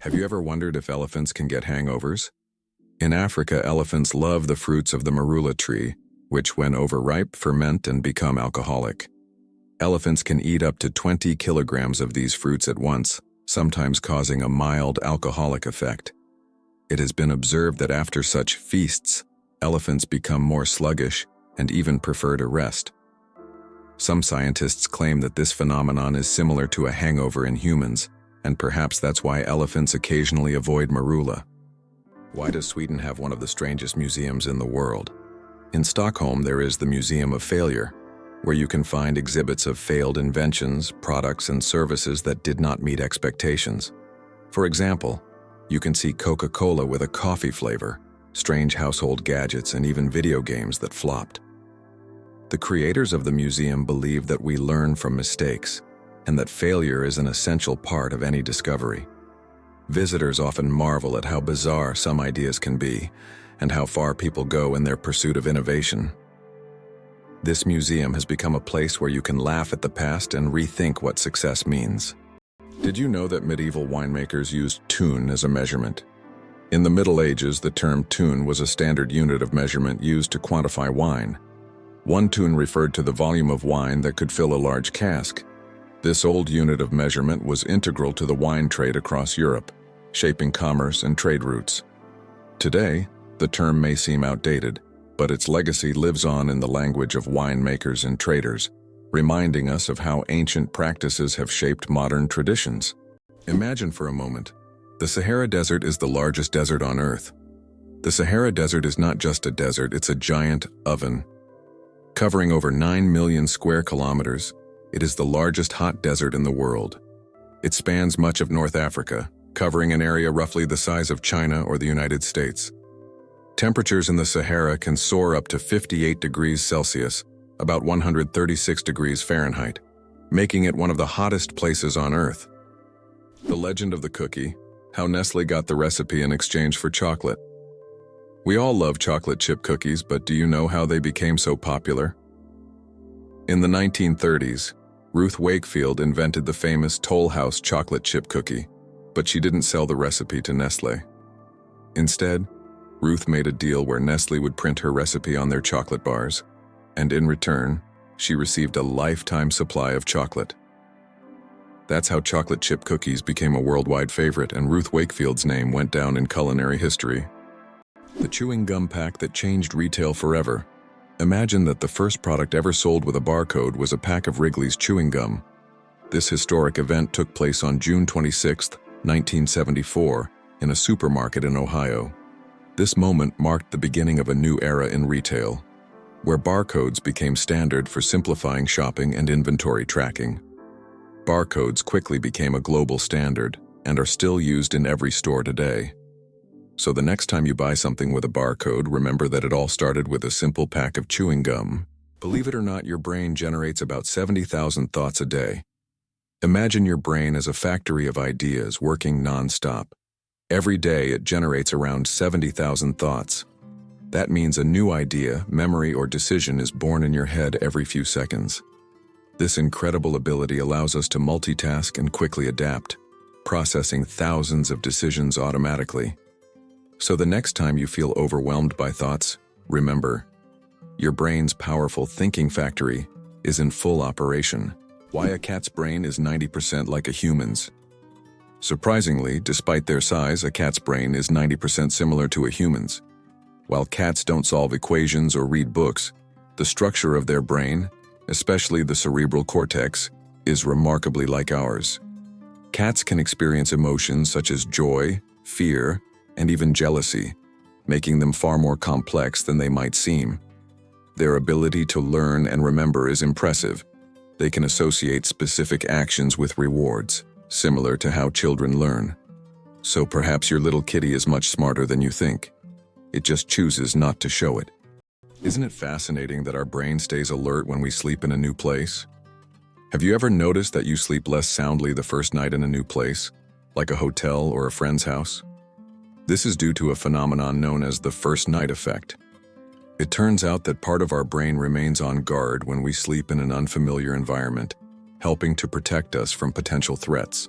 Have you ever wondered if elephants can get hangovers? In Africa, elephants love the fruits of the marula tree, which, when overripe, ferment and become alcoholic. Elephants can eat up to 20 kilograms of these fruits at once, sometimes causing a mild alcoholic effect. It has been observed that after such feasts, elephants become more sluggish and even prefer to rest. Some scientists claim that this phenomenon is similar to a hangover in humans, and perhaps that's why elephants occasionally avoid marula. Why does Sweden have one of the strangest museums in the world? In Stockholm, there is the Museum of Failure, where you can find exhibits of failed inventions, products, and services that did not meet expectations. For example, you can see Coca-Cola with a coffee flavor, strange household gadgets, and even video games that flopped. The creators of the museum believe that we learn from mistakes, and that failure is an essential part of any discovery. Visitors often marvel at how bizarre some ideas can be, and how far people go in their pursuit of innovation. This museum has become a place where you can laugh at the past and rethink what success means. Did you know that medieval winemakers used tun as a measurement? In the Middle Ages, the term tun was a standard unit of measurement used to quantify wine. One tun referred to the volume of wine that could fill a large cask. This old unit of measurement was integral to the wine trade across Europe, shaping commerce and trade routes. Today, the term may seem outdated, but its legacy lives on in the language of winemakers and traders, reminding us of how ancient practices have shaped modern traditions. Imagine for a moment, the Sahara Desert is the largest desert on Earth. The Sahara Desert is not just a desert, it's a giant oven. Covering over 9 million square kilometers, it is the largest hot desert in the world. It spans much of North Africa, covering an area roughly the size of China or the United States. Temperatures in the Sahara can soar up to 58 degrees Celsius, about 136 degrees Fahrenheit, making it one of the hottest places on Earth. The legend of the cookie, how Nestle got the recipe in exchange for chocolate. We all love chocolate chip cookies, but do you know how they became so popular? In the 1930s, Ruth Wakefield invented the famous Toll House chocolate chip cookie, but she didn't sell the recipe to Nestle. Instead, Ruth made a deal where Nestle would print her recipe on their chocolate bars, and in return, she received a lifetime supply of chocolate. That's how chocolate chip cookies became a worldwide favorite, and Ruth Wakefield's name went down in culinary history. The chewing gum pack that changed retail forever. Imagine that the first product ever sold with a barcode was a pack of Wrigley's chewing gum. This historic event took place on June 26, 1974, in a supermarket in Ohio. This moment marked the beginning of a new era in retail, where barcodes became standard for simplifying shopping and inventory tracking. Barcodes quickly became a global standard and are still used in every store today. So the next time you buy something with a barcode, remember that it all started with a simple pack of chewing gum. Believe it or not, your brain generates about 70,000 thoughts a day. Imagine your brain as a factory of ideas working non-stop. Every day it generates around 70,000 thoughts. That means a new idea, memory, or decision is born in your head every few seconds. This incredible ability allows us to multitask and quickly adapt, processing thousands of decisions automatically. So the next time you feel overwhelmed by thoughts, remember, your brain's powerful thinking factory is in full operation. Why a cat's brain is 90% like a human's. Surprisingly, despite their size, a cat's brain is 90% similar to a human's. While cats don't solve equations or read books, the structure of their brain, especially the cerebral cortex, is remarkably like ours. Cats can experience emotions such as joy, fear, and even jealousy, making them far more complex than they might seem. Their ability to learn and remember is impressive. They can associate specific actions with rewards, similar to how children learn. So perhaps your little kitty is much smarter than you think. It just chooses not to show it. Isn't it fascinating that our brain stays alert when we sleep in a new place? Have you ever noticed that you sleep less soundly the first night in a new place, like a hotel or a friend's house? This is due to a phenomenon known as the first night effect. It turns out that part of our brain remains on guard when we sleep in an unfamiliar environment, helping to protect us from potential threats.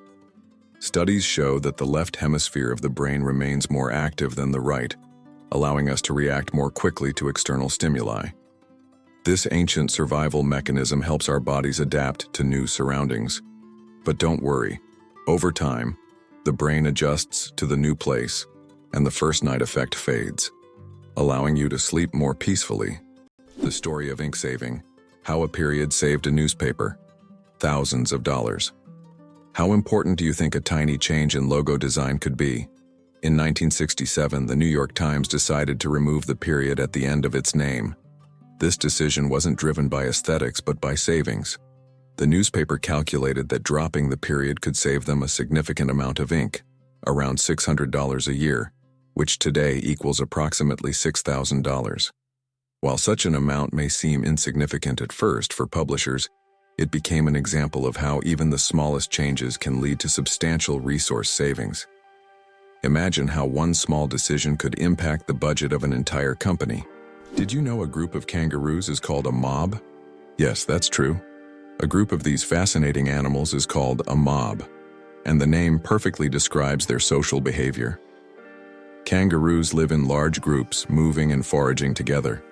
Studies show that the left hemisphere of the brain remains more active than the right, allowing us to react more quickly to external stimuli. This ancient survival mechanism helps our bodies adapt to new surroundings. But don't worry, over time, the brain adjusts to the new place, and the first night effect fades, allowing you to sleep more peacefully. The story of ink saving: how a period saved a newspaper. Thousands of dollars. How important do you think a tiny change in logo design could be? In 1967, the New York Times decided to remove the period at the end of its name. This decision wasn't driven by aesthetics but by savings. The newspaper calculated that dropping the period could save them a significant amount of ink, around $600 a year, which today equals approximately $6,000. While such an amount may seem insignificant at first for publishers, it became an example of how even the smallest changes can lead to substantial resource savings. Imagine how one small decision could impact the budget of an entire company. Did you know a group of kangaroos is called a mob? Yes, that's true. A group of these fascinating animals is called a mob, and the name perfectly describes their social behavior. Kangaroos live in large groups, moving and foraging together.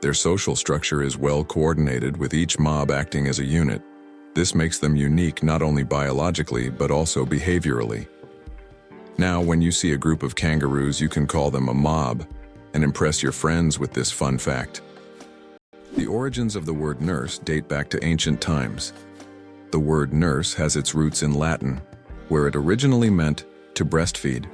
Their social structure is well coordinated, with each mob acting as a unit. This makes them unique not only biologically but also behaviorally. Now, when you see a group of kangaroos, you can call them a mob and impress your friends with this fun fact. The origins of the word nurse date back to ancient times. The word nurse has its roots in Latin, where it originally meant to breastfeed.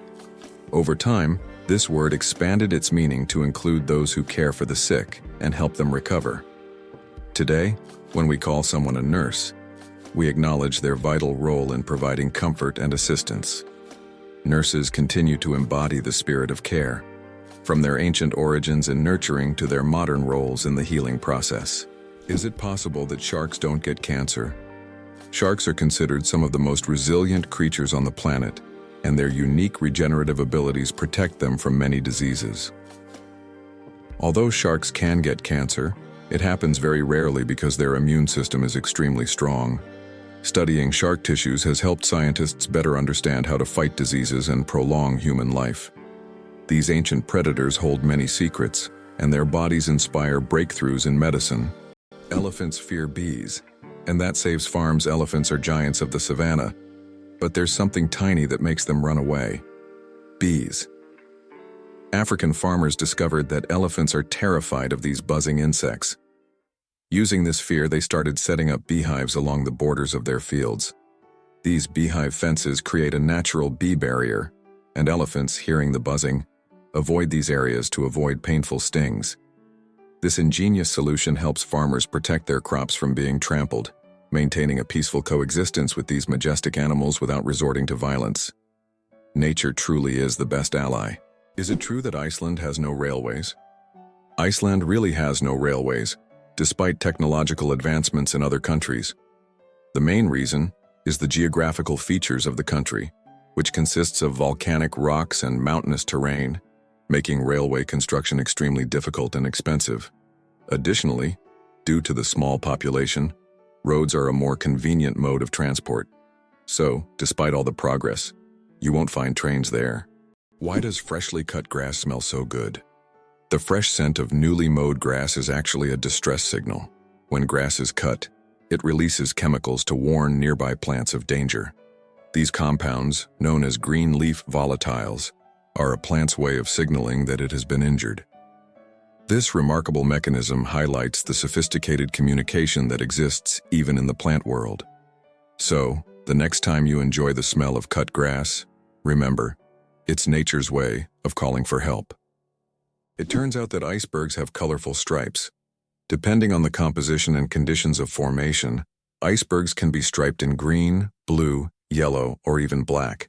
Over time, this word expanded its meaning to include those who care for the sick and help them recover. Today, when we call someone a nurse, we acknowledge their vital role in providing comfort and assistance. Nurses continue to embody the spirit of care, from their ancient origins in nurturing to their modern roles in the healing process. Is it possible that sharks don't get cancer? Sharks are considered some of the most resilient creatures on the planet, and their unique regenerative abilities protect them from many diseases. Although sharks can get cancer, it happens very rarely because their immune system is extremely strong. Studying shark tissues has helped scientists better understand how to fight diseases and prolong human life. These ancient predators hold many secrets, and their bodies inspire breakthroughs in medicine. Elephants fear bees, and that saves farms. Elephants are giants of the savannah, but there's something tiny that makes them run away: bees. African farmers discovered that elephants are terrified of these buzzing insects. Using this fear, they started setting up beehives along the borders of their fields. These beehive fences create a natural bee barrier, and elephants, hearing the buzzing, avoid these areas to avoid painful stings. This ingenious solution helps farmers protect their crops from being trampled, maintaining a peaceful coexistence with these majestic animals without resorting to violence. Nature truly is the best ally. Is it true that Iceland has no railways? Iceland really has no railways, despite technological advancements in other countries. The main reason is the geographical features of the country, which consists of volcanic rocks and mountainous terrain, making railway construction extremely difficult and expensive. Additionally, due to the small population, roads are a more convenient mode of transport. So, despite all the progress, you won't find trains there. Why does freshly cut grass smell so good? The fresh scent of newly mowed grass is actually a distress signal. When grass is cut, it releases chemicals to warn nearby plants of danger. These compounds, known as green leaf volatiles, are a plant's way of signaling that it has been injured. This remarkable mechanism highlights the sophisticated communication that exists even in the plant world. So, the next time you enjoy the smell of cut grass, remember, it's nature's way of calling for help. It turns out that icebergs have colorful stripes. Depending on the composition and conditions of formation, icebergs can be striped in green, blue, yellow, or even black.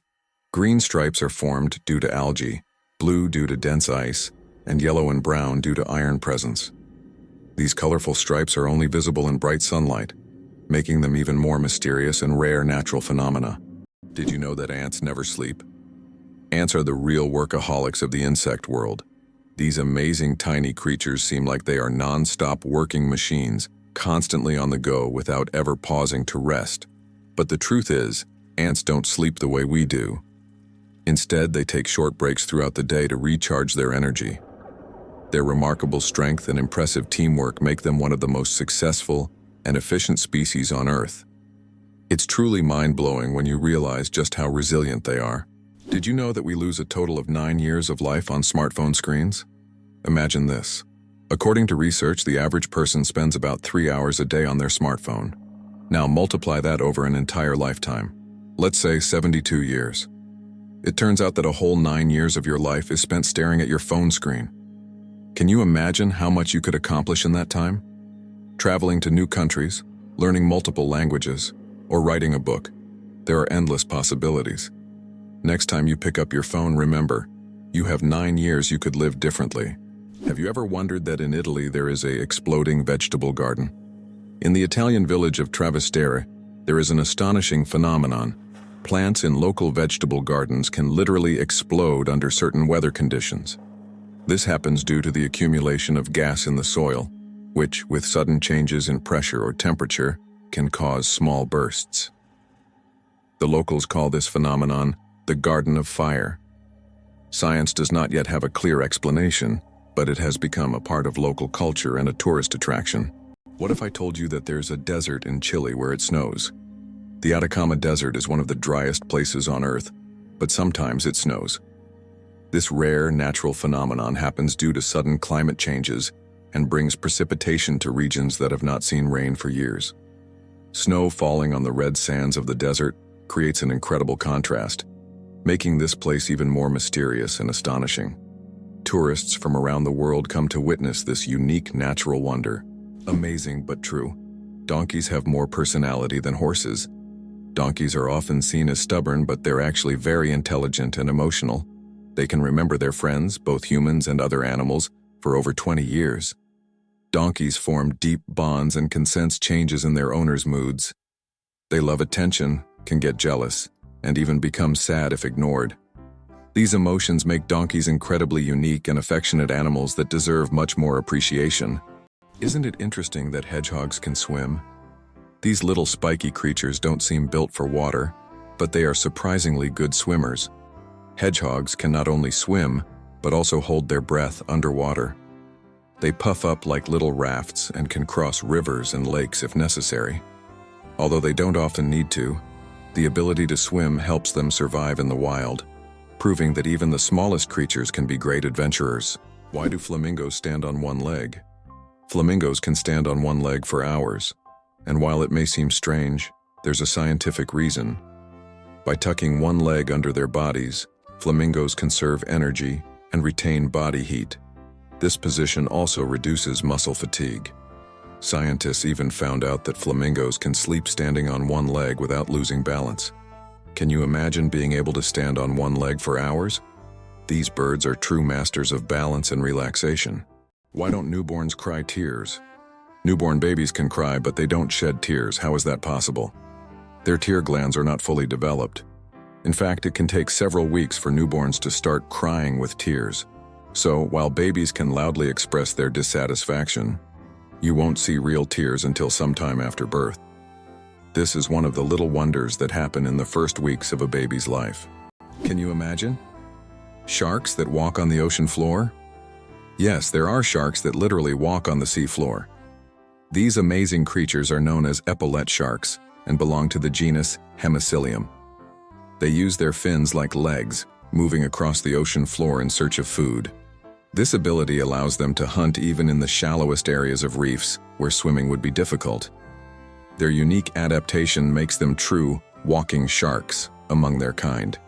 Green stripes are formed due to algae, blue due to dense ice, and yellow and brown due to iron presence. These colorful stripes are only visible in bright sunlight, making them even more mysterious and rare natural phenomena. Did you know that ants never sleep? Ants are the real workaholics of the insect world. These amazing tiny creatures seem like they are non-stop working machines, constantly on the go without ever pausing to rest. But the truth is, Ants don't sleep the way we do. Instead, they take short breaks throughout the day to recharge their energy. Their remarkable strength and impressive teamwork make them one of the most successful and efficient species on Earth. It's truly mind-blowing when you realize just how resilient they are. Did you know that we lose a total of 9 years of life on smartphone screens? Imagine this. According to research, the average person spends about 3 hours a day on their smartphone. Now multiply that over an entire lifetime. Let's say 72 years. It turns out that a whole 9 years of your life is spent staring at your phone screen. Can you imagine how much you could accomplish in that time? Traveling to new countries, learning multiple languages, or writing a book. There are endless possibilities. Next time you pick up your phone, remember, you have 9 years you could live differently. Have you ever wondered that in Italy there is an exploding vegetable garden? In the Italian village of Trastevere, there is an astonishing phenomenon. Plants in local vegetable gardens can literally explode under certain weather conditions. This happens due to the accumulation of gas in the soil, which, with sudden changes in pressure or temperature, can cause small bursts. The locals call this phenomenon the Garden of Fire. Science does not yet have a clear explanation, but it has become a part of local culture and a tourist attraction. What if I told you that there's a desert in Chile where it snows? The Atacama Desert is one of the driest places on Earth, but sometimes it snows. This rare natural phenomenon happens due to sudden climate changes and brings precipitation to regions that have not seen rain for years. Snow falling on the red sands of the desert creates an incredible contrast, making this place even more mysterious and astonishing. Tourists from around the world come to witness this unique natural wonder. Amazing but true. Donkeys have more personality than horses. Donkeys are often seen as stubborn, but they're actually very intelligent and emotional. They can remember their friends, both humans and other animals, for over 20 years. Donkeys form deep bonds and can sense changes in their owners' moods. They love attention, can get jealous, and even become sad if ignored. These emotions make donkeys incredibly unique and affectionate animals that deserve much more appreciation. Isn't it interesting that hedgehogs can swim? These little spiky creatures don't seem built for water, but they are surprisingly good swimmers. Hedgehogs can not only swim, but also hold their breath underwater. They puff up like little rafts and can cross rivers and lakes if necessary. Although they don't often need to, the ability to swim helps them survive in the wild, proving that even the smallest creatures can be great adventurers. Why do flamingos stand on one leg? Flamingos can stand on one leg for hours, and while it may seem strange, there's a scientific reason. By tucking one leg under their bodies, flamingos conserve energy and retain body heat. This position also reduces muscle fatigue. Scientists even found out that flamingos can sleep standing on one leg without losing balance. Can you imagine being able to stand on one leg for hours? These birds are true masters of balance and relaxation. Why don't newborns cry tears? Newborn babies can cry, but they don't shed tears. How is that possible? Their tear glands are not fully developed. In fact, it can take several weeks for newborns to start crying with tears. So, while babies can loudly express their dissatisfaction, you won't see real tears until sometime after birth. This is one of the little wonders that happen in the first weeks of a baby's life. Can you imagine? Sharks that walk on the ocean floor? Yes, there are sharks that literally walk on the sea floor. These amazing creatures are known as epaulette sharks and belong to the genus Hemicillium. They use their fins like legs, moving across the ocean floor in search of food. This ability allows them to hunt even in the shallowest areas of reefs, where swimming would be difficult. Their unique adaptation makes them true walking sharks among their kind.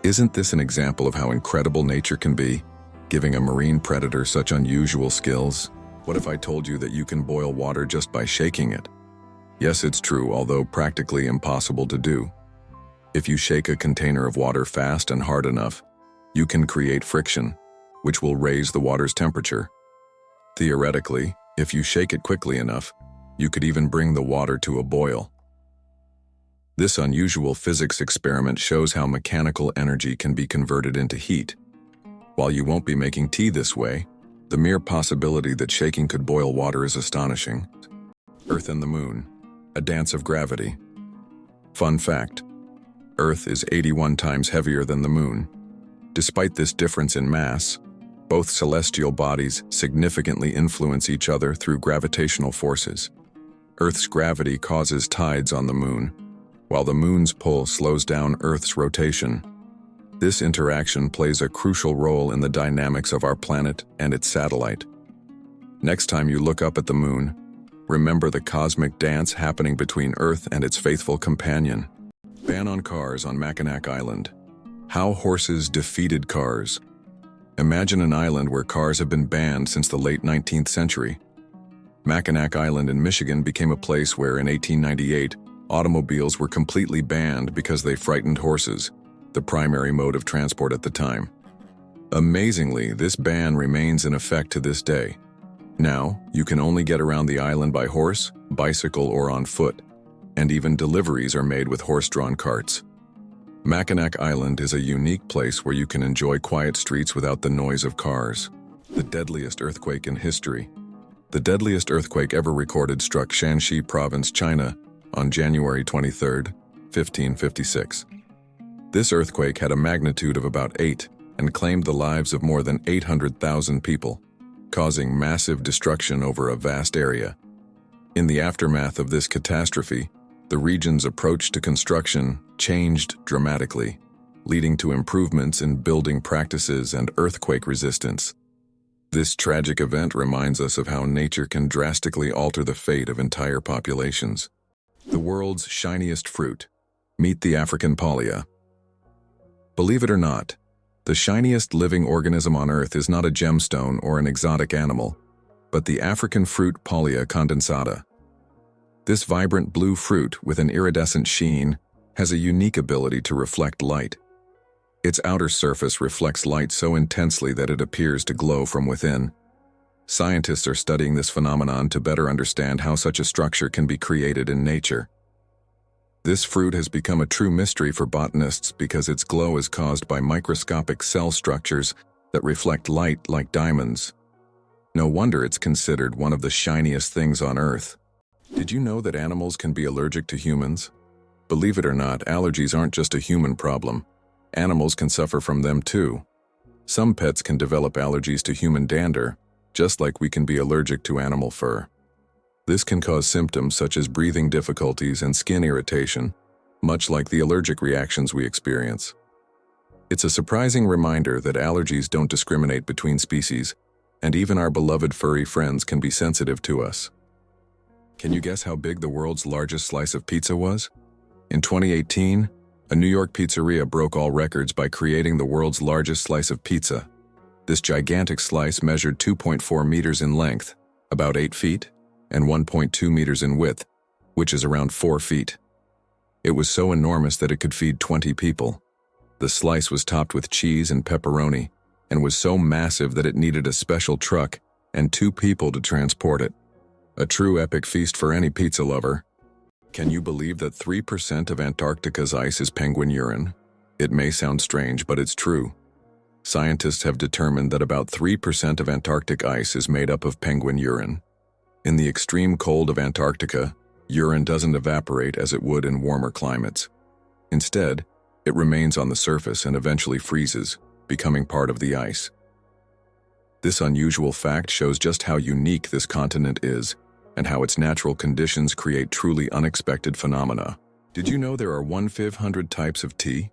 Isn't this an example of how incredible nature can be, giving a marine predator such unusual skills? What if I told you that you can boil water just by shaking it? Yes, it's true, although practically impossible to do. If you shake a container of water fast and hard enough, you can create friction, which will raise the water's temperature. Theoretically, if you shake it quickly enough, you could even bring the water to a boil. This unusual physics experiment shows how mechanical energy can be converted into heat. While you won't be making tea this way, the mere possibility that shaking could boil water is astonishing. Earth and the Moon, a dance of gravity. Fun fact: Earth is 81 times heavier than the Moon. Despite this difference in mass, both celestial bodies significantly influence each other through gravitational forces. Earth's gravity causes tides on the Moon, while the Moon's pull slows down Earth's rotation. This interaction plays a crucial role in the dynamics of our planet and its satellite. Next time you look up at the Moon, remember the cosmic dance happening between Earth and its faithful companion. Ban on cars on Mackinac Island. How horses defeated cars. Imagine an island where cars have been banned since the late 19th century. Mackinac Island in Michigan became a place where, in 1898, automobiles were completely banned because they frightened horses, the primary mode of transport at the time. Amazingly, this ban remains in effect to this day. Now, you can only get around the island by horse, bicycle, or on foot, and even deliveries are made with horse-drawn carts. Mackinac Island is a unique place where you can enjoy quiet streets without the noise of cars. The deadliest earthquake in history. The deadliest earthquake ever recorded struck Shanxi Province, China, on January 23, 1556. This earthquake had a magnitude of about 8 and claimed the lives of more than 800,000 people, causing massive destruction over a vast area. In the aftermath of this catastrophe, the region's approach to construction changed dramatically, leading to improvements in building practices and earthquake resistance. This tragic event reminds us of how nature can drastically alter the fate of entire populations. The world's shiniest fruit. Meet the African pollia. Believe it or not, the shiniest living organism on Earth is not a gemstone or an exotic animal, but the African fruit Pollia condensata. This vibrant blue fruit with an iridescent sheen has a unique ability to reflect light. Its outer surface reflects light so intensely that it appears to glow from within. Scientists are studying this phenomenon to better understand how such a structure can be created in nature. This fruit has become a true mystery for botanists because its glow is caused by microscopic cell structures that reflect light like diamonds. No wonder it's considered one of the shiniest things on Earth. Did you know that animals can be allergic to humans? Believe it or not, allergies aren't just a human problem. Animals can suffer from them too. Some pets can develop allergies to human dander, just like we can be allergic to animal fur. This can cause symptoms such as breathing difficulties and skin irritation, much like the allergic reactions we experience. It's a surprising reminder that allergies don't discriminate between species, and even our beloved furry friends can be sensitive to us. Can you guess how big the world's largest slice of pizza was? In 2018, a New York pizzeria broke all records by creating the world's largest slice of pizza. This gigantic slice measured 2.4 meters in length, about 8 feet, and 1.2 meters in width, which is around 4 feet. It was so enormous that it could feed 20 people. The slice was topped with cheese and pepperoni, and was so massive that it needed a special truck and 2 people to transport it. A true epic feast for any pizza lover. Can you believe that 3% of Antarctica's ice is penguin urine? It may sound strange, but it's true. Scientists have determined that about 3% of Antarctic ice is made up of penguin urine. In the extreme cold of Antarctica, urine doesn't evaporate as it would in warmer climates. Instead, it remains on the surface and eventually freezes, becoming part of the ice. This unusual fact shows just how unique this continent is, and how its natural conditions create truly unexpected phenomena. Did you know there are 1,500 types of tea?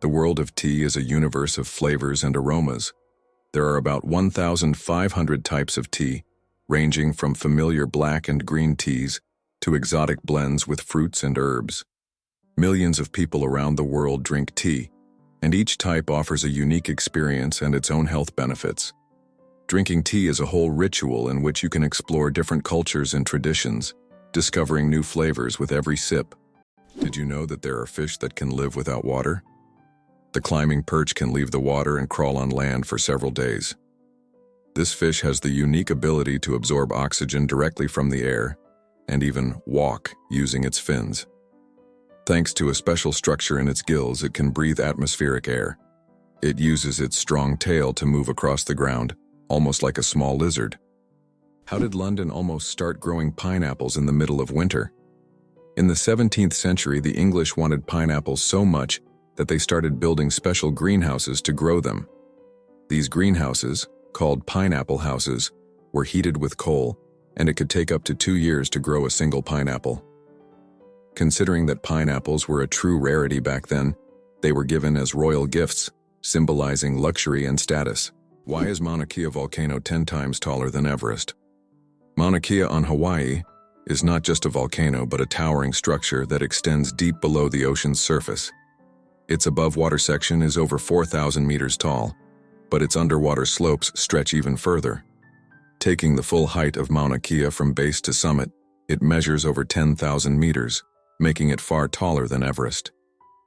The world of tea is a universe of flavors and aromas. There are about 1,500 types of tea, ranging from familiar black and green teas to exotic blends with fruits and herbs. Millions of people around the world drink tea, and each type offers a unique experience and its own health benefits. Drinking tea is a whole ritual in which you can explore different cultures and traditions, discovering new flavors with every sip. Did you know that there are fish that can live without water? The climbing perch can leave the water and crawl on land for several days. This fish has the unique ability to absorb oxygen directly from the air, and even walk using its fins. Thanks to a special structure in its gills, it can breathe atmospheric air. It uses its strong tail to move across the ground, almost like a small lizard. How did London almost start growing pineapples in the middle of winter? In the 17th century, the English wanted pineapples so much that they started building special greenhouses to grow them. These greenhouses, called pineapple houses, were heated with coal, and it could take up to 2 years to grow a single pineapple. Considering that pineapples were a true rarity back then, they were given as royal gifts, symbolizing luxury and status. Why is Mauna Kea volcano 10 times taller than Everest? Mauna Kea on Hawaii is not just a volcano but a towering structure that extends deep below the ocean's surface. Its above-water section is over 4,000 meters tall, but its underwater slopes stretch even further. Taking the full height of Mauna Kea from base to summit, it measures over 10,000 meters, making it far taller than Everest.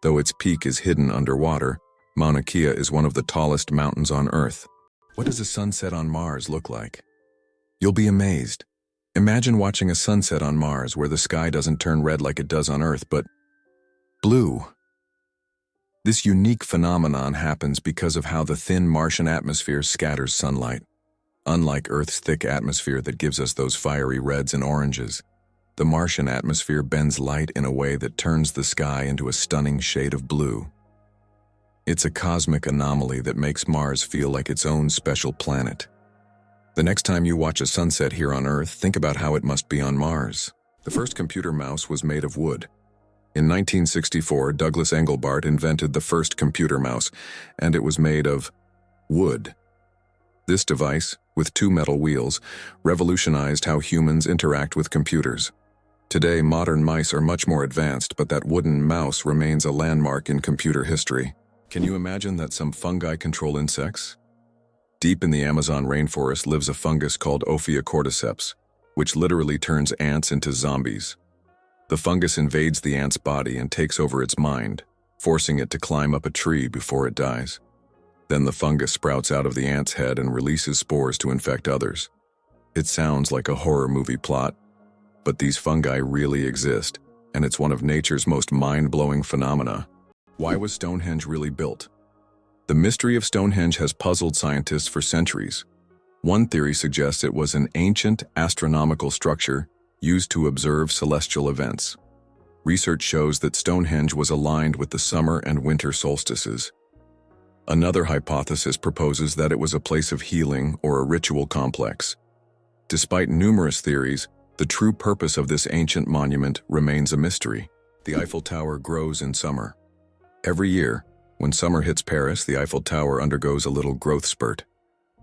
Though its peak is hidden underwater, Mauna Kea is one of the tallest mountains on Earth. What does a sunset on Mars look like? You'll be amazed. Imagine watching a sunset on Mars where the sky doesn't turn red like it does on Earth, but blue. This unique phenomenon happens because of how the thin Martian atmosphere scatters sunlight. Unlike Earth's thick atmosphere that gives us those fiery reds and oranges, the Martian atmosphere bends light in a way that turns the sky into a stunning shade of blue. It's a cosmic anomaly that makes Mars feel like its own special planet. The next time you watch a sunset here on Earth, think about how it must be on Mars. The first computer mouse was made of wood. In 1964, Douglas Engelbart invented the first computer mouse, and it was made of wood. This device, with 2 metal wheels, revolutionized how humans interact with computers. Today, modern mice are much more advanced, but that wooden mouse remains a landmark in computer history. Can you imagine that some fungi control insects? Deep in the Amazon rainforest lives a fungus called Ophiocordyceps, which literally turns ants into zombies. The fungus invades the ant's body and takes over its mind, forcing it to climb up a tree before it dies. Then the fungus sprouts out of the ant's head and releases spores to infect others. It sounds like a horror movie plot, but these fungi really exist, and it's one of nature's most mind-blowing phenomena. Why was Stonehenge really built? The mystery of Stonehenge has puzzled scientists for centuries. One theory suggests it was an ancient astronomical structure used to observe celestial events. Research shows that Stonehenge was aligned with the summer and winter solstices. Another hypothesis proposes that it was a place of healing or a ritual complex. Despite numerous theories, the true purpose of this ancient monument remains a mystery. The Eiffel Tower grows in summer. Every year, when summer hits Paris, the Eiffel Tower undergoes a little growth spurt.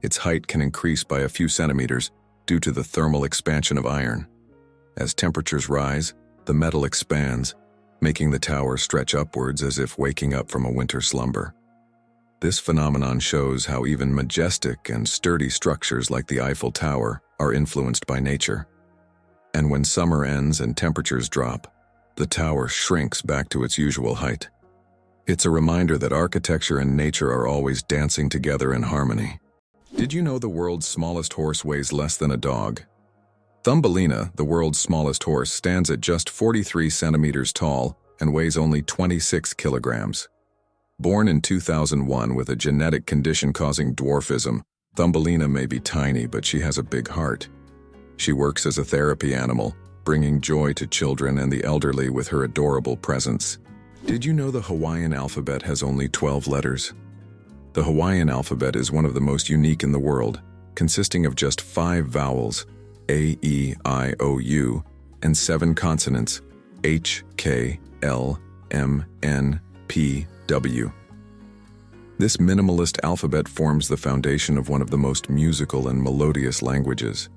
Its height can increase by a few centimeters due to the thermal expansion of iron. As temperatures rise, the metal expands, making the tower stretch upwards as if waking up from a winter slumber. This phenomenon shows how even majestic and sturdy structures like the Eiffel Tower are influenced by nature. And when summer ends and temperatures drop, the tower shrinks back to its usual height. It's a reminder that architecture and nature are always dancing together in harmony. Did you know the world's smallest horse weighs less than a dog? Thumbelina, the world's smallest horse, stands at just 43 centimeters tall and weighs only 26 kilograms. Born in 2001 with a genetic condition causing dwarfism, Thumbelina may be tiny, but she has a big heart. She works as a therapy animal, bringing joy to children and the elderly with her adorable presence. Did you know the Hawaiian alphabet has only 12 letters? The Hawaiian alphabet is one of the most unique in the world, consisting of just 5 vowels, A, E, I, O, U, and 7 consonants, H, K, L, M, N, P, W. This minimalist alphabet forms the foundation of one of the most musical and melodious languages.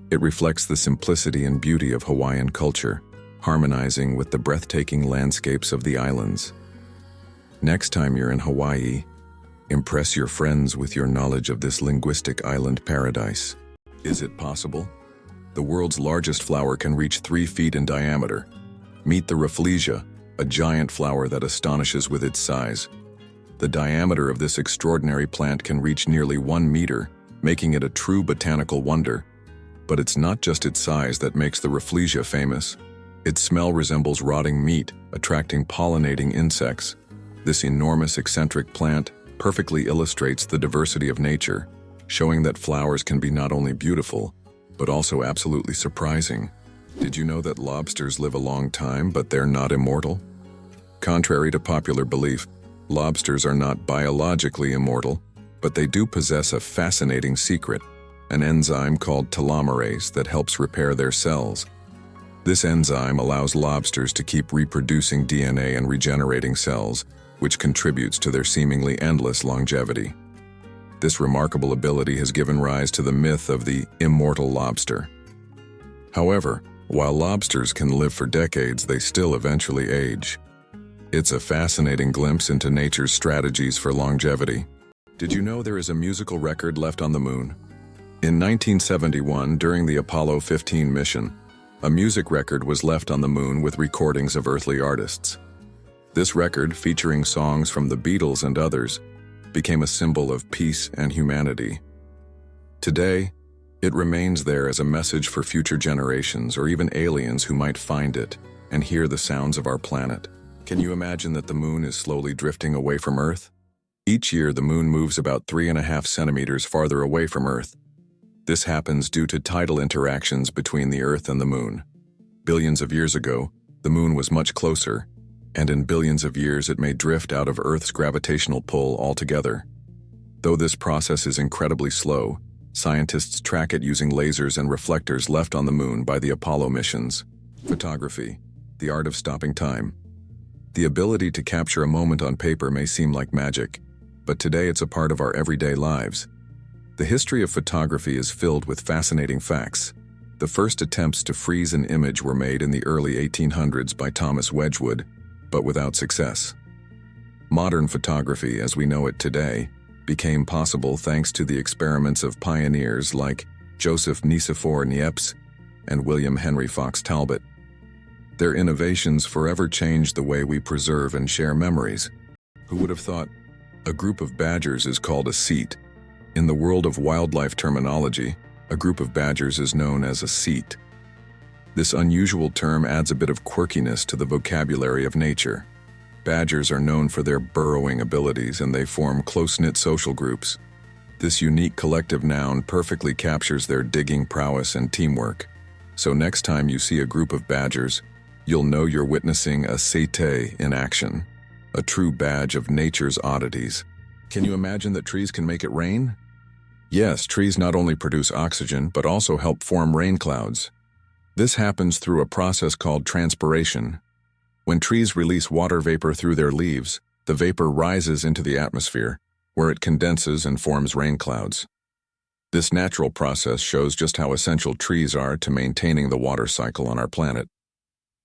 It reflects the simplicity and beauty of Hawaiian culture, harmonizing with the breathtaking landscapes of the islands. Next time you're in Hawaii, impress your friends with your knowledge of this linguistic island paradise. Is it possible? The world's largest flower can reach 3 feet in diameter. Meet the Rafflesia, a giant flower that astonishes with its size. The diameter of this extraordinary plant can reach nearly 1 meter, making it a true botanical wonder. But it's not just its size that makes the Rafflesia famous. Its smell resembles rotting meat, attracting pollinating insects. This enormous eccentric plant perfectly illustrates the diversity of nature, showing that flowers can be not only beautiful, but also absolutely surprising. Did you know that lobsters live a long time, but they're not immortal? Contrary to popular belief, lobsters are not biologically immortal, but they do possess a fascinating secret, an enzyme called telomerase that helps repair their cells. This enzyme allows lobsters to keep reproducing DNA and regenerating cells, which contributes to their seemingly endless longevity. This remarkable ability has given rise to the myth of the immortal lobster. However, while lobsters can live for decades, they still eventually age. It's a fascinating glimpse into nature's strategies for longevity. Did you know there is a musical record left on the moon? In 1971, during the Apollo 15 mission, a music record was left on the moon with recordings of earthly artists. This record, featuring songs from the Beatles and others, became a symbol of peace and humanity. Today, it remains there as a message for future generations or even aliens who might find it and hear the sounds of our planet. Can you imagine that the moon is slowly drifting away from Earth? Each year, the moon moves about 3.5 centimeters farther away from Earth. This happens due to tidal interactions between the Earth and the moon. Billions of years ago, the moon was much closer, and in billions of years it may drift out of Earth's gravitational pull altogether. Though this process is incredibly slow, scientists track it using lasers and reflectors left on the moon by the Apollo missions. Photography, the art of stopping time. The ability to capture a moment on paper may seem like magic, but today it's a part of our everyday lives. The history of photography is filled with fascinating facts. The first attempts to freeze an image were made in the early 1800s by Thomas Wedgwood, but without success. Modern photography, as we know it today, became possible thanks to the experiments of pioneers like Joseph Nicephore Niepce and William Henry Fox Talbot. Their innovations forever changed the way we preserve and share memories. Who would have thought? A group of badgers is called a Cete. In the world of wildlife terminology, a group of badgers is known as a Cete. This unusual term adds a bit of quirkiness to the vocabulary of nature. Badgers are known for their burrowing abilities, and they form close-knit social groups. This unique collective noun perfectly captures their digging prowess and teamwork. So next time you see a group of badgers, you'll know you're witnessing a Cete in action, a true badge of nature's oddities. Can you imagine that trees can make it rain? Yes, trees not only produce oxygen, but also help form rain clouds. This happens through a process called transpiration. When trees release water vapor through their leaves, the vapor rises into the atmosphere, where it condenses and forms rain clouds. This natural process shows just how essential trees are to maintaining the water cycle on our planet.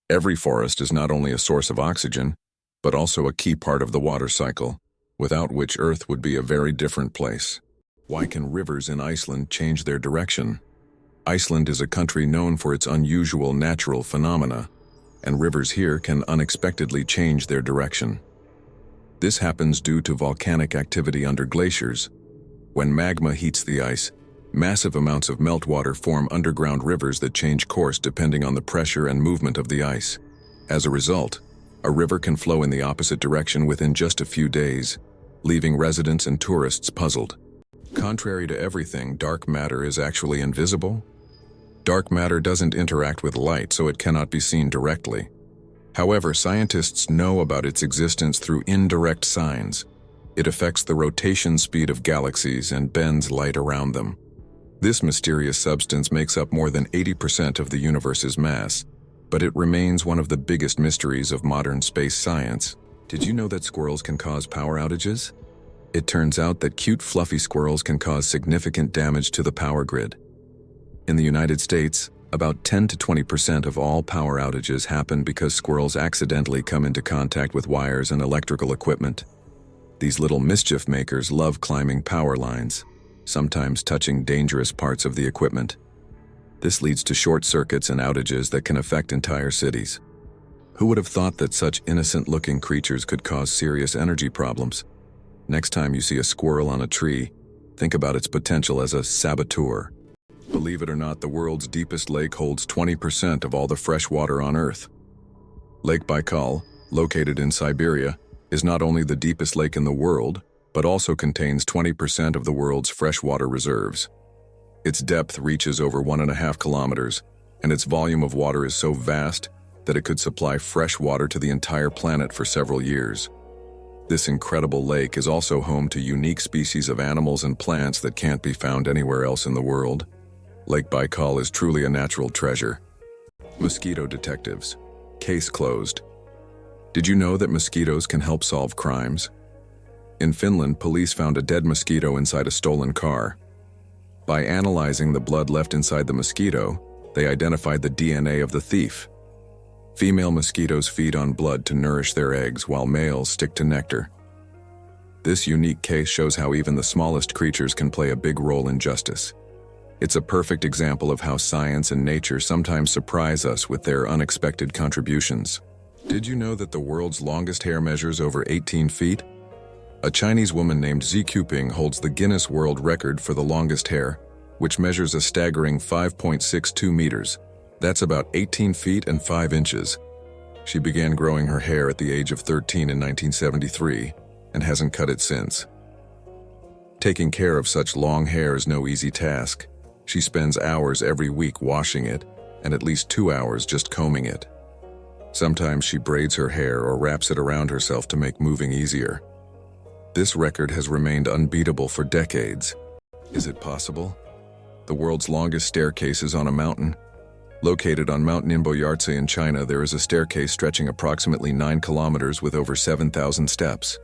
Every forest is not only a source of oxygen, but also a key part of the water cycle, without which Earth would be a very different place. Why can rivers in Iceland change their direction? Iceland is a country known for its unusual natural phenomena, and rivers here can unexpectedly change their direction. This happens due to volcanic activity under glaciers. When magma heats the ice, massive amounts of meltwater form underground rivers that change course depending on the pressure and movement of the ice. As a result, a river can flow in the opposite direction within just a few days, leaving residents and tourists puzzled. Contrary to everything, dark matter is actually invisible. Dark matter doesn't interact with light, so it cannot be seen directly. However, scientists know about its existence through indirect signs. It affects the rotation speed of galaxies and bends light around them. This mysterious substance makes up more than 80% of the universe's mass, but it remains one of the biggest mysteries of modern space science. Did you know that squirrels can cause power outages? It turns out that cute fluffy squirrels can cause significant damage to the power grid. In the United States, about 10 to 20% of all power outages happen because squirrels accidentally come into contact with wires and electrical equipment. These little mischief makers love climbing power lines, sometimes touching dangerous parts of the equipment. This leads to short circuits and outages that can affect entire cities. Who would have thought that such innocent-looking creatures could cause serious energy problems? Next time you see a squirrel on a tree, think about its potential as a saboteur. Believe it or not, the world's deepest lake holds 20% of all the fresh water on Earth. Lake Baikal, located in Siberia, is not only the deepest lake in the world, but also contains 20% of the world's freshwater reserves. Its depth reaches over 1.5 kilometers, and its volume of water is so vast that it could supply fresh water to the entire planet for several years. This incredible lake is also home to unique species of animals and plants that can't be found anywhere else in the world. Lake Baikal is truly a natural treasure. Mosquito Detectives. Case closed. Did you know that mosquitoes can help solve crimes? In Finland, police found a dead mosquito inside a stolen car. By analyzing the blood left inside the mosquito, they identified the DNA of the thief. Female mosquitoes feed on blood to nourish their eggs, while males stick to nectar. This unique case shows how even the smallest creatures can play a big role in justice. It's a perfect example of how science and nature sometimes surprise us with their unexpected contributions. Did you know that the world's longest hair measures over 18 feet? A Chinese woman named Xi Quping holds the Guinness World Record for the longest hair, which measures a staggering 5.62 meters. That's about 18 feet and 5 inches. She began growing her hair at the age of 13 in 1973 and hasn't cut it since. Taking care of such long hair is no easy task. She spends hours every week washing it and at least 2 hours just combing it. Sometimes she braids her hair or wraps it around herself to make moving easier. This record has remained unbeatable for decades. Is it possible? The world's longest staircase is on a mountain. Located on Mount Ningbo in China, there is a staircase stretching approximately 9 kilometers with over 7,000 steps.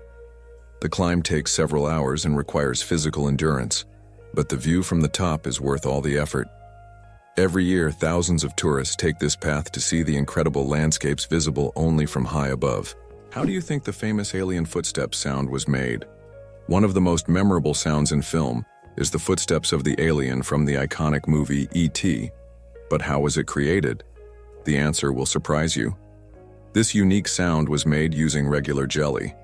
The climb takes several hours and requires physical endurance, but the view from the top is worth all the effort. Every year, thousands of tourists take this path to see the incredible landscapes visible only from high above. How do you think the famous alien footsteps sound was made? One of the most memorable sounds in film is the footsteps of the alien from the iconic movie E.T. But how was it created? The answer will surprise you. This unique sound was made using regular jelly.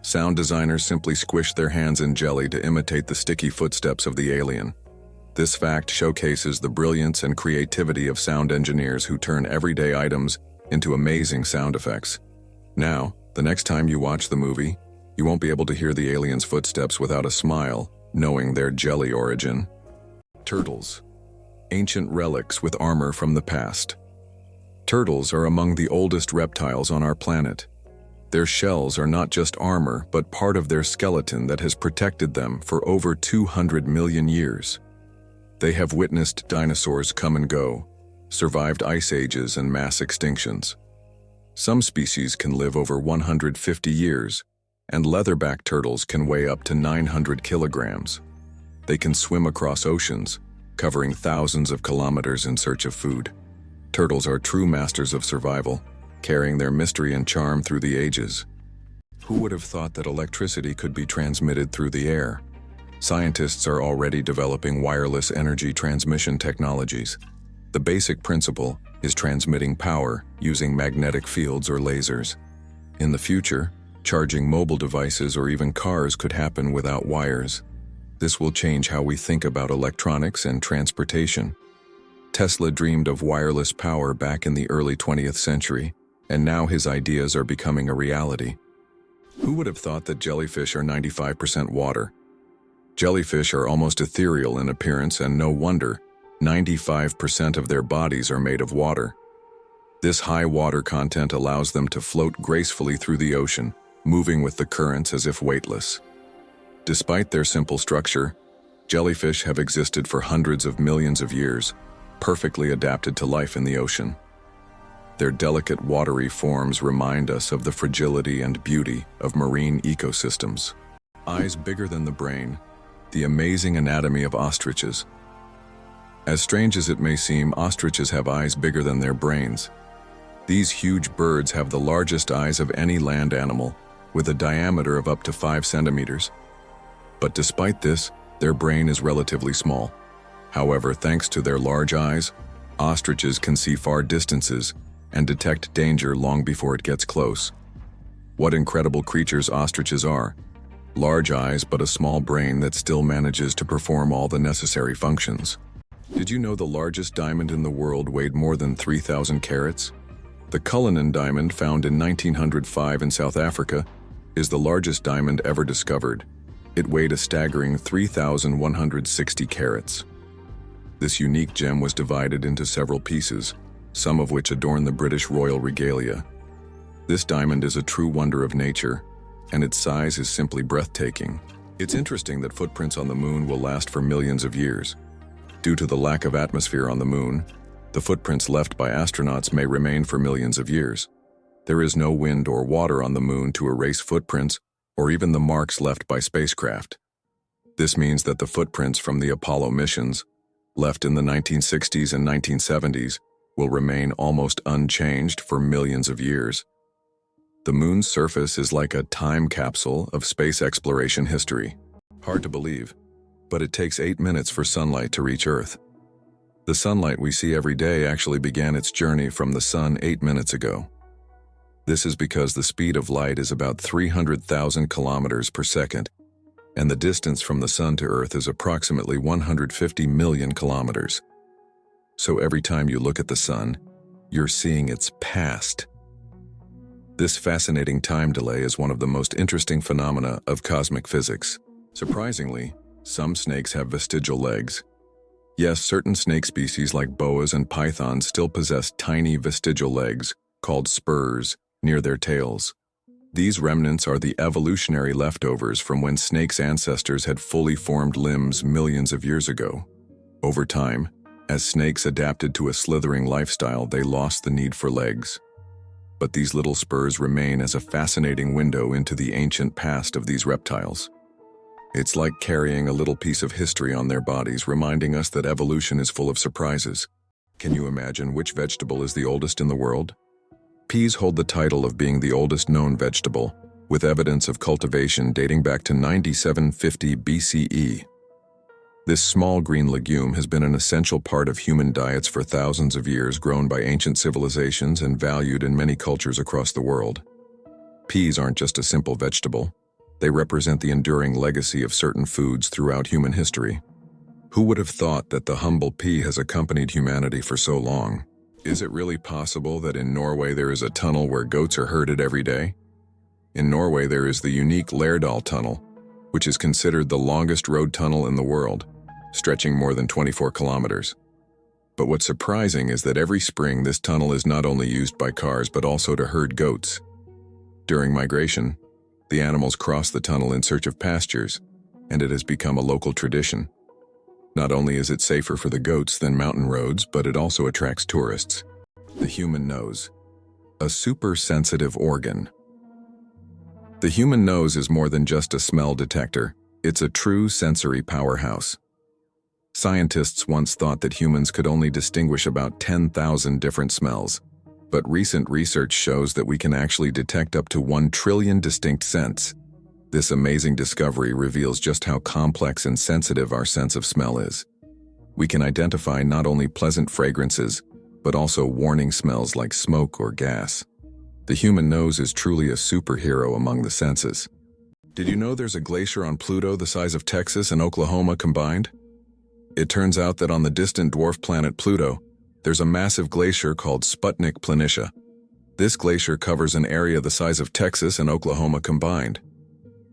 Sound designers simply squished their hands in jelly to imitate the sticky footsteps of the alien. This fact showcases the brilliance and creativity of sound engineers who turn everyday items into amazing sound effects. Now, the next time you watch the movie, you won't be able to hear the alien's footsteps without a smile, knowing their jelly origin. Turtles. Ancient relics with armor from the past. Turtles are among the oldest reptiles on our planet. Their shells are not just armor, but part of their skeleton that has protected them for over 200 million years. They have witnessed dinosaurs come and go, survived ice ages and mass extinctions. Some species can live over 150 years, and leatherback turtles can weigh up to 900 kilograms. They can swim across oceans, covering thousands of kilometers in search of food. Turtles are true masters of survival, carrying their mystery and charm through the ages. Who would have thought that electricity could be transmitted through the air? Scientists are already developing wireless energy transmission technologies. The basic principle is transmitting power using magnetic fields or lasers. In the future, charging mobile devices or even cars could happen without wires. This will change how we think about electronics and transportation. Tesla dreamed of wireless power back in the early 20th century, and now his ideas are becoming a reality. Who would have thought that jellyfish are 95% water? Jellyfish are almost ethereal in appearance, and no wonder, 95% of their bodies are made of water. This high water content allows them to float gracefully through the ocean, moving with the currents as if weightless. Despite their simple structure, jellyfish have existed for hundreds of millions of years, perfectly adapted to life in the ocean. Their delicate watery forms remind us of the fragility and beauty of marine ecosystems. Eyes bigger than the brain, the amazing anatomy of ostriches. As strange as it may seem, ostriches have eyes bigger than their brains. These huge birds have the largest eyes of any land animal, with a diameter of up to 5 centimeters. But despite this, their brain is relatively small. However, thanks to their large eyes, ostriches can see far distances and detect danger long before it gets close. What incredible creatures ostriches are. Large eyes, but a small brain that still manages to perform all the necessary functions. Did you know the largest diamond in the world weighed more than 3,000 carats? The Cullinan diamond, found in 1905 in South Africa, is the largest diamond ever discovered. It weighed a staggering 3,160 carats. This unique gem was divided into several pieces, some of which adorn the British royal regalia. This diamond is a true wonder of nature, and its size is simply breathtaking. It's interesting that footprints on the moon will last for millions of years. Due to the lack of atmosphere on the moon, the footprints left by astronauts may remain for millions of years. There is no wind or water on the moon to erase footprints or even the marks left by spacecraft. This means that the footprints from the Apollo missions, left in the 1960s and 1970s, will remain almost unchanged for millions of years. The moon's surface is like a time capsule of space exploration history. Hard to believe, but it takes 8 minutes for sunlight to reach Earth. The sunlight we see every day actually began its journey from the sun 8 minutes ago. This is because the speed of light is about 300,000 kilometers per second, and the distance from the sun to Earth is approximately 150 million kilometers. So every time you look at the sun, you're seeing its past. This fascinating time delay is one of the most interesting phenomena of cosmic physics. Surprisingly, some snakes have vestigial legs. Yes, certain snake species like boas and pythons still possess tiny vestigial legs, called spurs, near their tails. These remnants are the evolutionary leftovers from when snakes' ancestors had fully formed limbs millions of years ago. Over time, as snakes adapted to a slithering lifestyle, they lost the need for legs. But these little spurs remain as a fascinating window into the ancient past of these reptiles. It's like carrying a little piece of history on their bodies, reminding us that evolution is full of surprises. Can you imagine which vegetable is the oldest in the world? Peas hold the title of being the oldest known vegetable, with evidence of cultivation dating back to 9750 BCE. This small green legume has been an essential part of human diets for thousands of years, grown by ancient civilizations and valued in many cultures across the world. Peas aren't just a simple vegetable. They represent the enduring legacy of certain foods throughout human history. Who would have thought that the humble pea has accompanied humanity for so long? Is it really possible that in Norway there is a tunnel where goats are herded every day? In Norway there is the unique Lærdal Tunnel, which is considered the longest road tunnel in the world, stretching more than 24 kilometers. But what's surprising is that every spring this tunnel is not only used by cars but also to herd goats. During migration, the animals cross the tunnel in search of pastures, and it has become a local tradition. Not only is it safer for the goats than mountain roads, but it also attracts tourists. The human nose, a super-sensitive organ. The human nose is more than just a smell detector. It's a true sensory powerhouse. Scientists once thought that humans could only distinguish about 10,000 different smells, but recent research shows that we can actually detect up to 1 trillion distinct scents. This amazing discovery reveals just how complex and sensitive our sense of smell is. We can identify not only pleasant fragrances, but also warning smells like smoke or gas. The human nose is truly a superhero among the senses. Did you know there's a glacier on Pluto the size of Texas and Oklahoma combined? It turns out that on the distant dwarf planet Pluto, there's a massive glacier called Sputnik Planitia. This glacier covers an area the size of Texas and Oklahoma combined.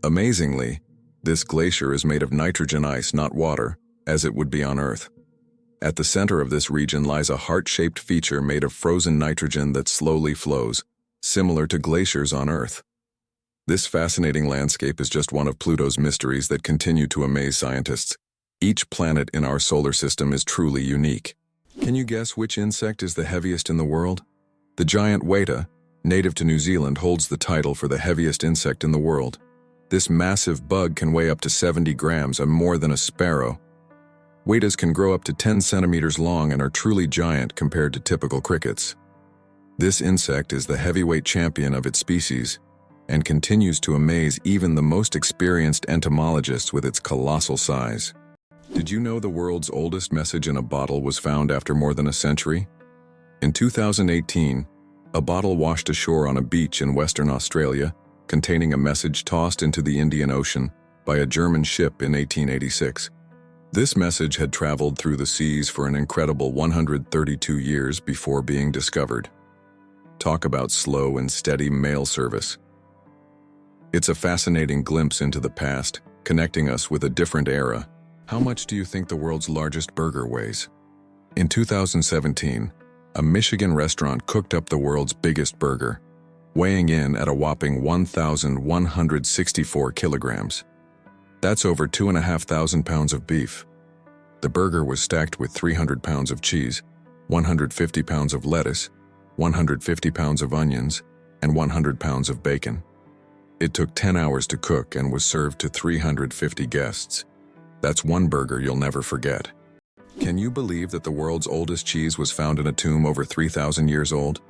Amazingly, this glacier is made of nitrogen ice, not water, as it would be on Earth. At the center of this region lies a heart-shaped feature made of frozen nitrogen that slowly flows, similar to glaciers on Earth. This fascinating landscape is just one of Pluto's mysteries that continue to amaze scientists. Each planet in our solar system is truly unique. Can you guess which insect is the heaviest in the world? The giant weta, native to New Zealand, holds the title for the heaviest insect in the world. This massive bug can weigh up to 70 grams, and more than a sparrow. Wetas can grow up to 10 centimeters long and are truly giant compared to typical crickets. This insect is the heavyweight champion of its species and continues to amaze even the most experienced entomologists with its colossal size. Did you know the world's oldest message in a bottle was found after more than a century? In 2018, a bottle washed ashore on a beach in Western Australia, containing a message tossed into the Indian Ocean by a German ship in 1886. This message had traveled through the seas for an incredible 132 years before being discovered. Talk about slow and steady mail service. It's a fascinating glimpse into the past, connecting us with a different era. How much do you think the world's largest burger weighs? In 2017, a Michigan restaurant cooked up the world's biggest burger, weighing in at a whopping 1,164 kilograms. That's over 2,500 pounds of beef. The burger was stacked with 300 pounds of cheese, 150 pounds of lettuce, 150 pounds of onions, and 100 pounds of bacon. It took 10 hours to cook and was served to 350 guests. That's one burger you'll never forget. Can you believe that the world's oldest cheese was found in a tomb over 3,000 years old?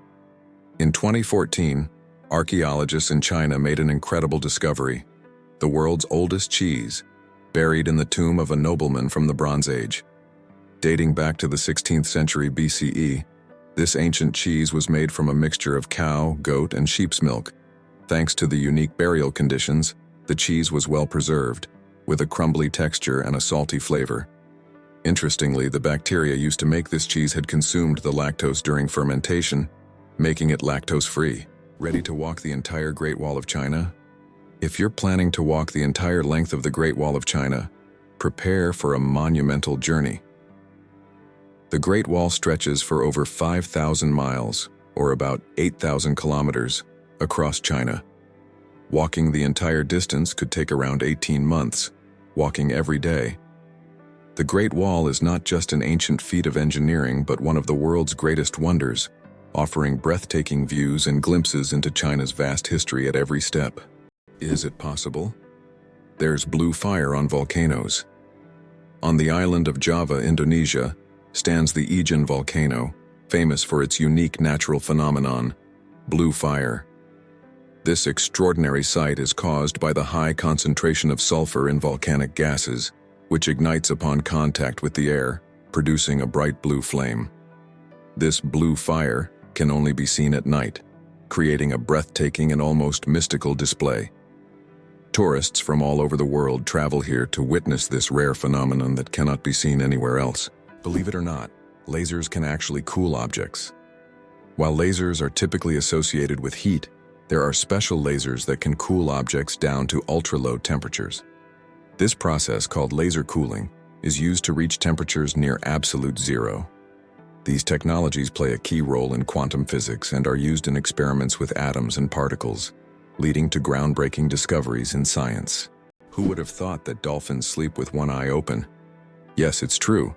In 2014, archaeologists in China made an incredible discovery: the world's oldest cheese, buried in the tomb of a nobleman from the Bronze Age. Dating back to the 16th century BCE, this ancient cheese was made from a mixture of cow, goat, and sheep's milk. Thanks to the unique burial conditions, the cheese was well preserved, with a crumbly texture and a salty flavor. Interestingly, the bacteria used to make this cheese had consumed the lactose during fermentation, making it lactose-free. Ready to walk the entire Great Wall of China? If you're planning to walk the entire length of the Great Wall of China, prepare for a monumental journey. The Great Wall stretches for over 5,000 miles, or about 8,000 kilometers, across China. Walking the entire distance could take around 18 months, walking every day. The Great Wall is not just an ancient feat of engineering, but one of the world's greatest wonders, offering breathtaking views and glimpses into China's vast history at every step. Is it possible? There's blue fire on volcanoes. On the island of Java, Indonesia, stands the Ijen volcano, famous for its unique natural phenomenon, blue fire. This extraordinary sight is caused by the high concentration of sulfur in volcanic gases, which ignites upon contact with the air, producing a bright blue flame. This blue fire can only be seen at night, creating a breathtaking and almost mystical display. Tourists from all over the world travel here to witness this rare phenomenon that cannot be seen anywhere else. Believe it or not, lasers can actually cool objects. While lasers are typically associated with heat, there are special lasers that can cool objects down to ultra-low temperatures. This process, called laser cooling, is used to reach temperatures near absolute zero. These technologies play a key role in quantum physics and are used in experiments with atoms and particles, leading to groundbreaking discoveries in science. Who would have thought that dolphins sleep with one eye open? Yes, it's true.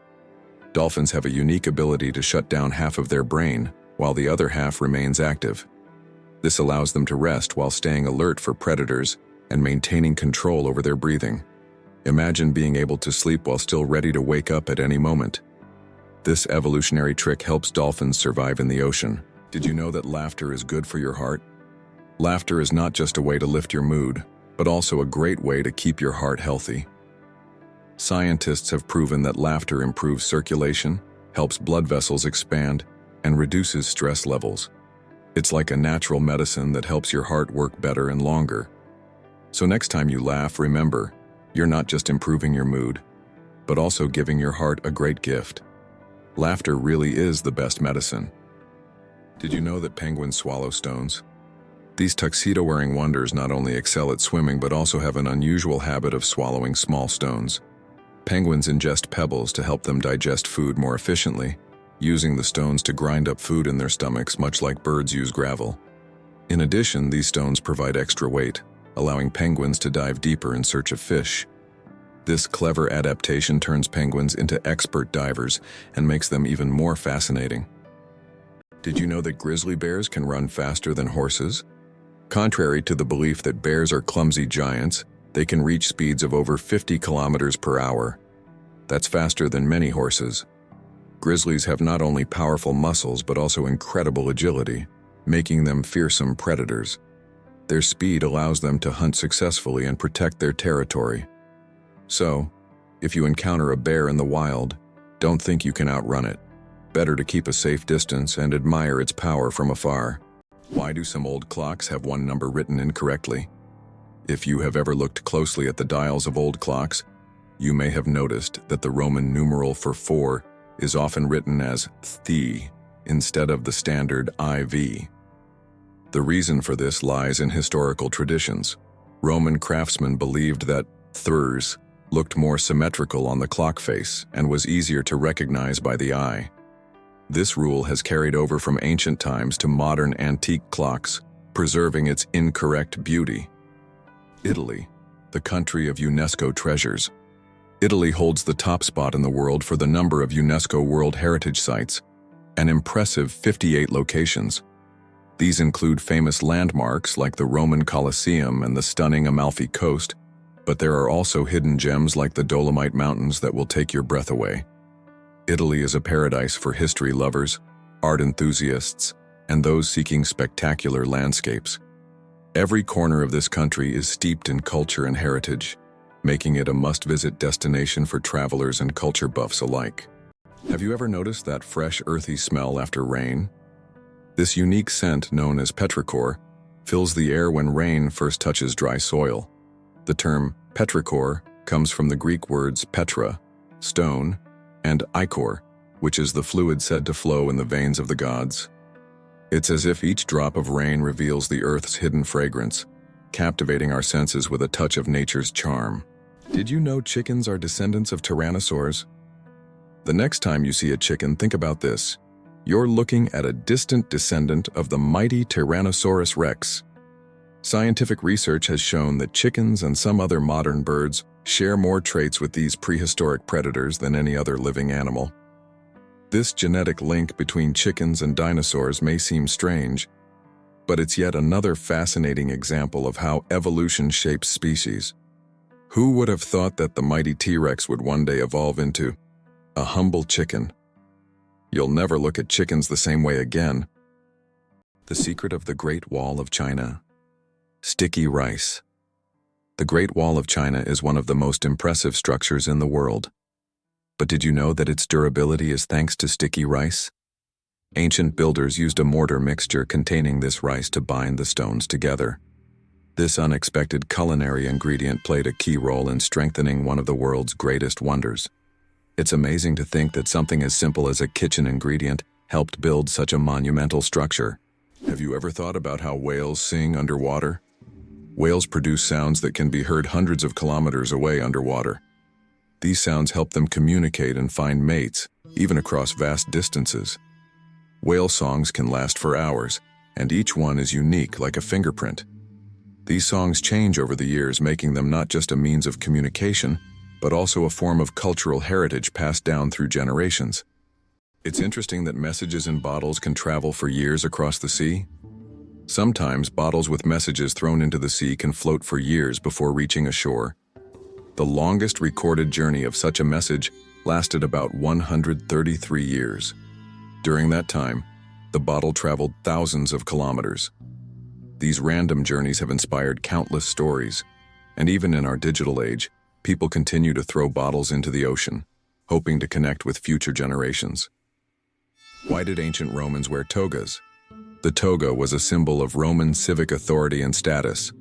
Dolphins have a unique ability to shut down half of their brain, while the other half remains active. This allows them to rest while staying alert for predators and maintaining control over their breathing. Imagine being able to sleep while still ready to wake up at any moment. This evolutionary trick helps dolphins survive in the ocean. Did you know that laughter is good for your heart? Laughter is not just a way to lift your mood, but also a great way to keep your heart healthy. Scientists have proven that laughter improves circulation, helps blood vessels expand, and reduces stress levels. It's like a natural medicine that helps your heart work better and longer. So next time you laugh, remember, you're not just improving your mood, but also giving your heart a great gift. Laughter really is the best medicine. Did you know that penguins swallow stones? These tuxedo-wearing wonders not only excel at swimming but also have an unusual habit of swallowing small stones. Penguins ingest pebbles to help them digest food more efficiently, using the stones to grind up food in their stomachs much like birds use gravel. In addition, these stones provide extra weight, allowing penguins to dive deeper in search of fish. This clever adaptation turns penguins into expert divers and makes them even more fascinating. Did you know that grizzly bears can run faster than horses? Contrary to the belief that bears are clumsy giants, they can reach speeds of over 50 kilometers per hour. That's faster than many horses. Grizzlies have not only powerful muscles but also incredible agility, making them fearsome predators. Their speed allows them to hunt successfully and protect their territory. So, if you encounter a bear in the wild, don't think you can outrun it. Better to keep a safe distance and admire its power from afar. Why do some old clocks have one number written incorrectly? If you have ever looked closely at the dials of old clocks, you may have noticed that the Roman numeral for 4 is often written as Th instead of the standard IV. The reason for this lies in historical traditions. Roman craftsmen believed that thurs, looked more symmetrical on the clock face and was easier to recognize by the eye. This rule has carried over from ancient times to modern antique clocks, preserving its incorrect beauty. Italy, the country of UNESCO treasures. Italy holds the top spot in the world for the number of UNESCO World Heritage Sites, an impressive 58 locations. These include famous landmarks like the Roman Colosseum and the stunning Amalfi Coast, but there are also hidden gems like the Dolomite Mountains that will take your breath away. Italy is a paradise for history lovers, art enthusiasts, and those seeking spectacular landscapes. Every corner of this country is steeped in culture and heritage, making it a must-visit destination for travelers and culture buffs alike. Have you ever noticed that fresh, earthy smell after rain? This unique scent, known as petrichor, fills the air when rain first touches dry soil. The term petrichor comes from the Greek words petra, stone, and ichor, which is the fluid said to flow in the veins of the gods. It's as if each drop of rain reveals the earth's hidden fragrance, captivating our senses with a touch of nature's charm. Did you know chickens are descendants of tyrannosaurs? The next time you see a chicken, think about this. You're looking at a distant descendant of the mighty Tyrannosaurus rex. Scientific research has shown that chickens and some other modern birds share more traits with these prehistoric predators than any other living animal. This genetic link between chickens and dinosaurs may seem strange, but it's yet another fascinating example of how evolution shapes species. Who would have thought that the mighty T-Rex would one day evolve into a humble chicken? You'll never look at chickens the same way again. The secret of the Great Wall of China. Sticky rice. The Great Wall of China is one of the most impressive structures in the world. But did you know that its durability is thanks to sticky rice? Ancient builders used a mortar mixture containing this rice to bind the stones together. This unexpected culinary ingredient played a key role in strengthening one of the world's greatest wonders. It's amazing to think that something as simple as a kitchen ingredient helped build such a monumental structure. Have you ever thought about how whales sing underwater? Whales produce sounds that can be heard hundreds of kilometers away underwater. These sounds help them communicate and find mates, even across vast distances. Whale songs can last for hours, and each one is unique like a fingerprint. These songs change over the years, making them not just a means of communication, but also a form of cultural heritage passed down through generations. It's interesting that messages in bottles can travel for years across the sea. Sometimes bottles with messages thrown into the sea can float for years before reaching a shore. The longest recorded journey of such a message lasted about 133 years. During that time, the bottle traveled thousands of kilometers. These random journeys have inspired countless stories, and even in our digital age, people continue to throw bottles into the ocean, hoping to connect with future generations. Why did ancient Romans wear togas? The toga was a symbol of Roman civic authority and status.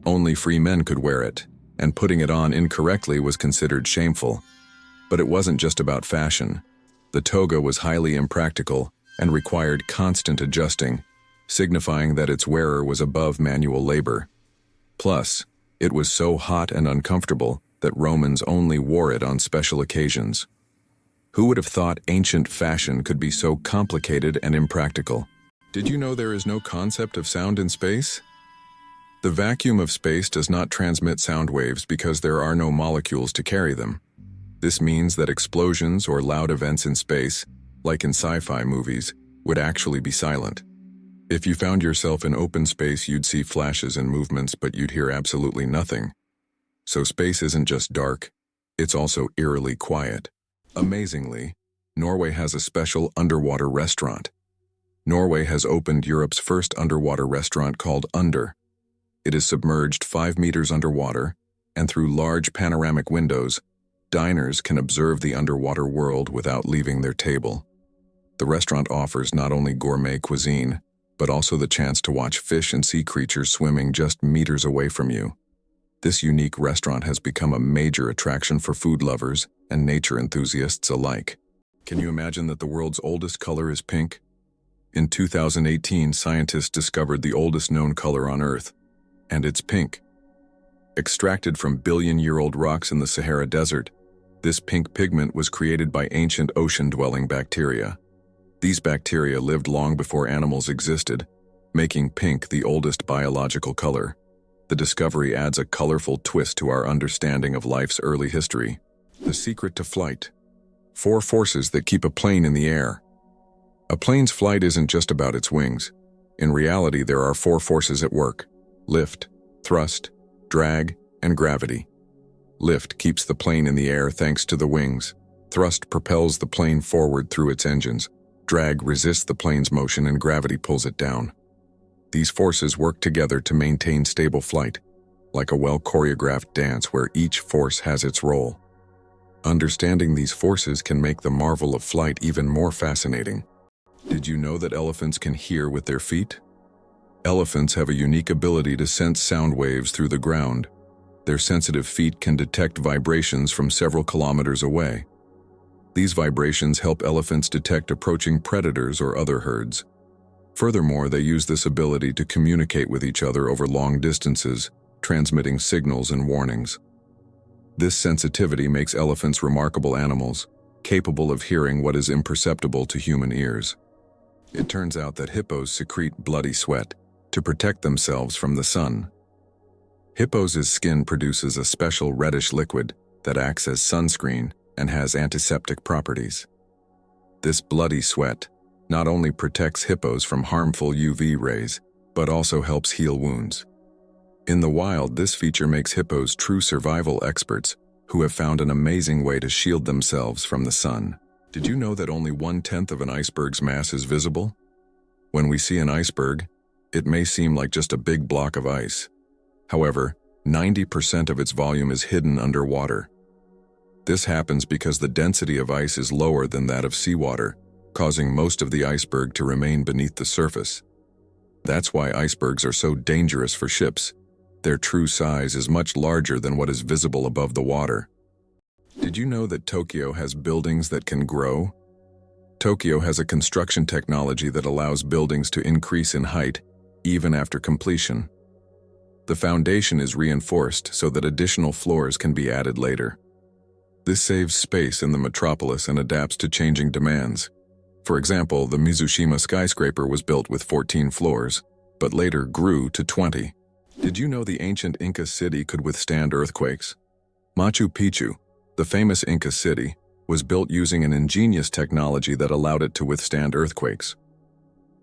Only free men could wear it, and putting it on incorrectly was considered shameful. But it wasn't just about fashion. The toga was highly impractical and required constant adjusting, signifying that its wearer was above manual labor. Plus, it was so hot and uncomfortable that Romans only wore it on special occasions. Who would have thought ancient fashion could be so complicated and impractical? Did you know there is no concept of sound in space? The vacuum of space does not transmit sound waves because there are no molecules to carry them. This means that explosions or loud events in space, like in sci-fi movies, would actually be silent. If you found yourself in open space, you'd see flashes and movements, but you'd hear absolutely nothing. So space isn't just dark, it's also eerily quiet. Amazingly, Norway has a special underwater restaurant. Norway has opened Europe's first underwater restaurant called Under. It is submerged 5 meters underwater, and through large panoramic windows, diners can observe the underwater world without leaving their table. The restaurant offers not only gourmet cuisine, but also the chance to watch fish and sea creatures swimming just meters away from you. This unique restaurant has become a major attraction for food lovers and nature enthusiasts alike. Can you imagine that the world's oldest color is pink? In 2018, scientists discovered the oldest known color on Earth, and it's pink. Extracted from billion-year-old rocks in the Sahara Desert, this pink pigment was created by ancient ocean-dwelling bacteria. These bacteria lived long before animals existed, making pink the oldest biological color. The discovery adds a colorful twist to our understanding of life's early history. The secret to flight. 4 forces that keep a plane in the air. A plane's flight isn't just about its wings. In reality, there are 4 forces at work: lift, thrust, drag, and gravity. Lift keeps the plane in the air thanks to the wings. Thrust propels the plane forward through its engines. Drag resists the plane's motion, and gravity pulls it down. These forces work together to maintain stable flight, like a well-choreographed dance where each force has its role. Understanding these forces can make the marvel of flight even more fascinating. Did you know that elephants can hear with their feet? Elephants have a unique ability to sense sound waves through the ground. Their sensitive feet can detect vibrations from several kilometers away. These vibrations help elephants detect approaching predators or other herds. Furthermore, they use this ability to communicate with each other over long distances, transmitting signals and warnings. This sensitivity makes elephants remarkable animals, capable of hearing what is imperceptible to human ears. It turns out that hippos secrete bloody sweat to protect themselves from the sun. Hippos' skin produces a special reddish liquid that acts as sunscreen and has antiseptic properties. This bloody sweat not only protects hippos from harmful UV rays, but also helps heal wounds. In the wild, this feature makes hippos true survival experts who have found an amazing way to shield themselves from the sun. Did you know that only 1/10 of an iceberg's mass is visible? When we see an iceberg, it may seem like just a big block of ice. However, 90% of its volume is hidden underwater. This happens because the density of ice is lower than that of seawater, causing most of the iceberg to remain beneath the surface. That's why icebergs are so dangerous for ships. Their true size is much larger than what is visible above the water. Did you know that Tokyo has buildings that can grow? Tokyo has a construction technology that allows buildings to increase in height, even after completion. The foundation is reinforced so that additional floors can be added later. This saves space in the metropolis and adapts to changing demands. For example, the Mizushima skyscraper was built with 14 floors, but later grew to 20. Did you know the ancient Inca city could withstand earthquakes? Machu Picchu, the famous Inca city, was built using an ingenious technology that allowed it to withstand earthquakes.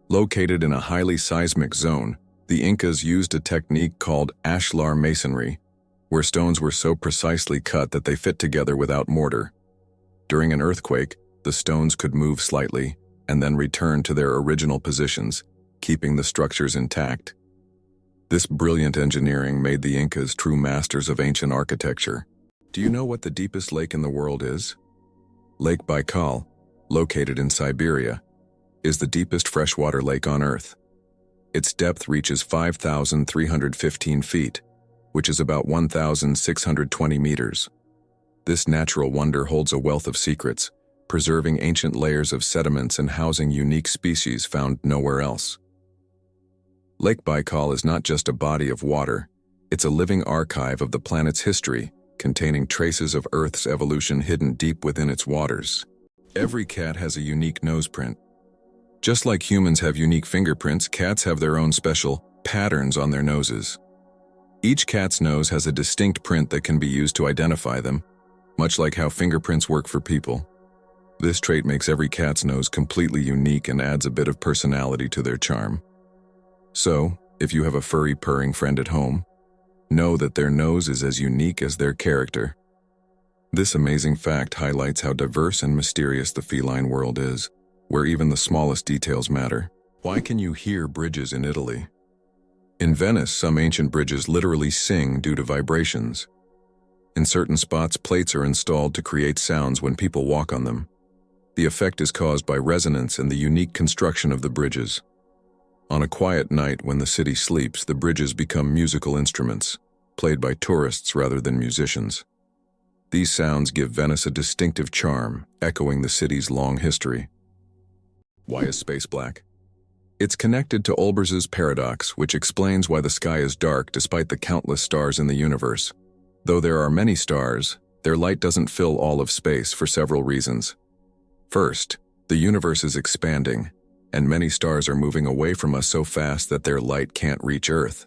Located in a highly seismic zone, the Incas used a technique called ashlar masonry, where stones were so precisely cut that they fit together without mortar. During an earthquake, the stones could move slightly and then return to their original positions, keeping the structures intact. This brilliant engineering made the Incas true masters of ancient architecture. Do you know what the deepest lake in the world is? Lake Baikal, located in Siberia, is the deepest freshwater lake on Earth. Its depth reaches 5,315 feet, which is about 1,620 meters. This natural wonder holds a wealth of secrets, preserving ancient layers of sediments and housing unique species found nowhere else. Lake Baikal is not just a body of water, it's a living archive of the planet's history, containing traces of Earth's evolution hidden deep within its waters. Every cat has a unique nose print. Just like humans have unique fingerprints, cats have their own special patterns on their noses. Each cat's nose has a distinct print that can be used to identify them, much like how fingerprints work for people. This trait makes every cat's nose completely unique and adds a bit of personality to their charm. So, if you have a furry purring friend at home, know that their nose is as unique as their character. This amazing fact highlights how diverse and mysterious the feline world is, where even the smallest details matter. Why can you hear bridges in Italy? In Venice, some ancient bridges literally sing due to vibrations. In certain spots, plates are installed to create sounds when people walk on them. The effect is caused by resonance and the unique construction of the bridges. On a quiet night when the city sleeps, the bridges become musical instruments, played by tourists rather than musicians. These sounds give Venice a distinctive charm, echoing the city's long history. Why is space black? It's connected to Olbers's paradox, which explains why the sky is dark despite the countless stars in the universe. Though there are many stars, their light doesn't fill all of space for several reasons. First, the universe is expanding, and many stars are moving away from us so fast that their light can't reach Earth.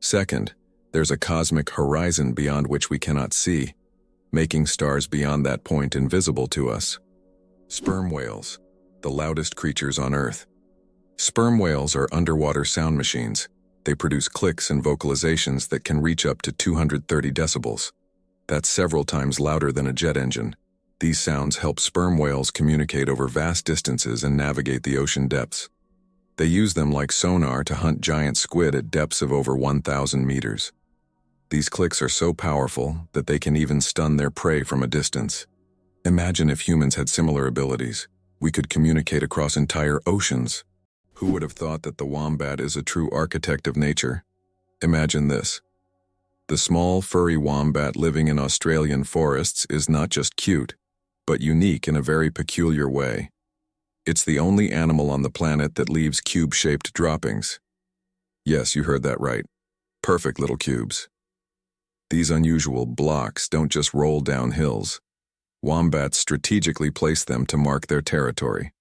Second, there's a cosmic horizon beyond which we cannot see, making stars beyond that point invisible to us. Sperm whales, the loudest creatures on Earth. Sperm whales are underwater sound machines. They produce clicks and vocalizations that can reach up to 230 decibels. That's several times louder than a jet engine. These sounds help sperm whales communicate over vast distances and navigate the ocean depths. They use them like sonar to hunt giant squid at depths of over 1,000 meters. These clicks are so powerful that they can even stun their prey from a distance. Imagine if humans had similar abilities. We could communicate across entire oceans. Who would have thought that the wombat is a true architect of nature? Imagine this. The small, furry wombat living in Australian forests is not just cute, but unique in a very peculiar way. It's the only animal on the planet that leaves cube-shaped droppings. Yes, you heard that right. Perfect little cubes. These unusual blocks don't just roll down hills. Wombats strategically place them to mark their territory.